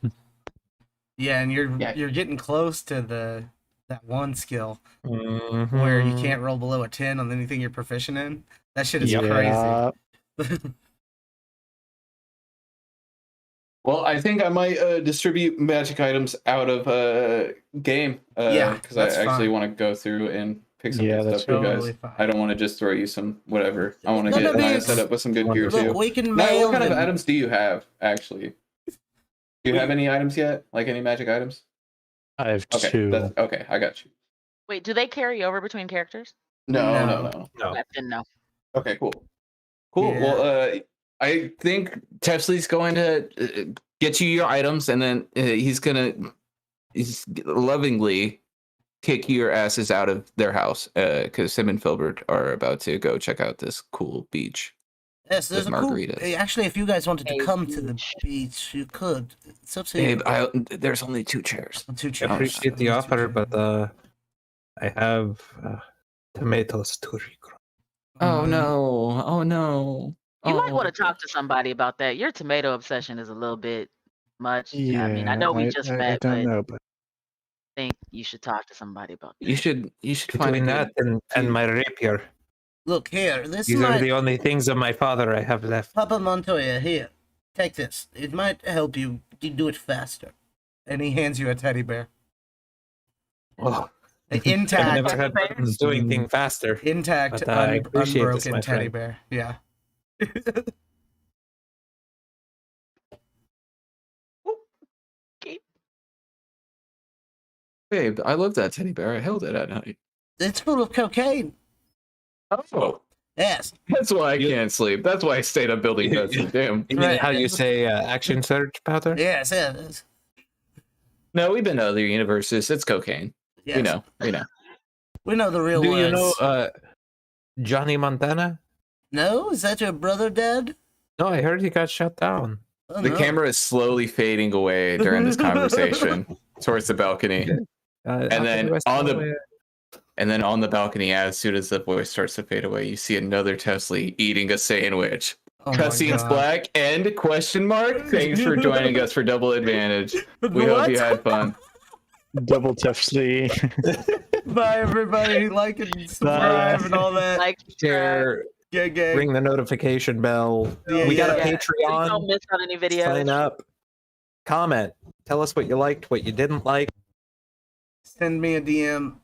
Yeah, and Yeah. you're getting close to that one skill where you Mhm. can't roll below a 10 on anything you're proficient in. That shit is Yeah. crazy. Well, I think I might distribute magic items out of game. Yeah, because I that's actually fine. want to go through and pick some Yeah, good that's stuff for you totally guys. fine. I don't want to just throw you some whatever. I want to Gonna get be Naya ex- set up with some good gear Look, too. Look, we can Naya, mail what kind of them. items do you have actually? Do you have any items yet? Like any magic items? I have Okay, 2. that's okay. I got you. Wait, do they carry over between characters? No. No. I didn't know. Okay, cool. Cool. Yeah. Well, I think Teffsly's going to get you your items, and then he's lovingly kick your asses out of their house because Sim and Filbert are about to go check out this cool beach. Yes, there's a with cool. margaritas. Actually, if you guys wanted to A come to the beach. beach, you could. It's up to you. Babe, there's only 2 chairs. 2 I chairs. appreciate the Only 2 offer, chairs. but I have tomatoes to regrow. Oh no! Oh no! You might want Oh. to talk to somebody about that. Your tomato obsession is a little bit much. Yeah, I mean, I know we just I met, don't but know, but I think you should talk to somebody about that. You should find a Between good. that and my rapier, Look here. This these are might. the only things of my father I have left. Papa Montoya, here. Take this. It might help you do it faster. And he hands you a teddy bear. Oh, I've Intact. never had buttons do anything faster. Intact, But, I appreciate this, unbroken my teddy friend. bear. Yeah. Babe, I love that teddy bear. I held it at night. It's full of cocaine. Oh, Yes. that's why I can't sleep. That's why I stayed up building beds. Damn. You mean how you say action surge powder? Yes, yes. No, we've been to other universes. It's cocaine. Yes. We know. We know the real Do words. you know Johnny Montana? No? Is that your brother dead? No, I heard he got shut down. Oh, The no. camera is slowly fading away during this conversation towards the balcony. And then on the balcony, as soon as the voice starts to fade away, you see another Teffsly eating a sandwich. Oh my Cutscenes God. black and question mark. Thanks for joining us for Double Advantage. We hope you had fun. double Teffsly. Bye, everybody. Like and subscribe and all that. Like, Share, Gang. ring the notification bell. Yeah, We got a yeah. please Patreon. don't miss out any videos. Sign up. Comment. Tell us what you liked, what you didn't like. Send me a DM.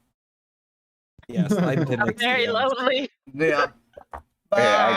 Yes, I'm I'm very lonely. Yeah. Okay, I Bye.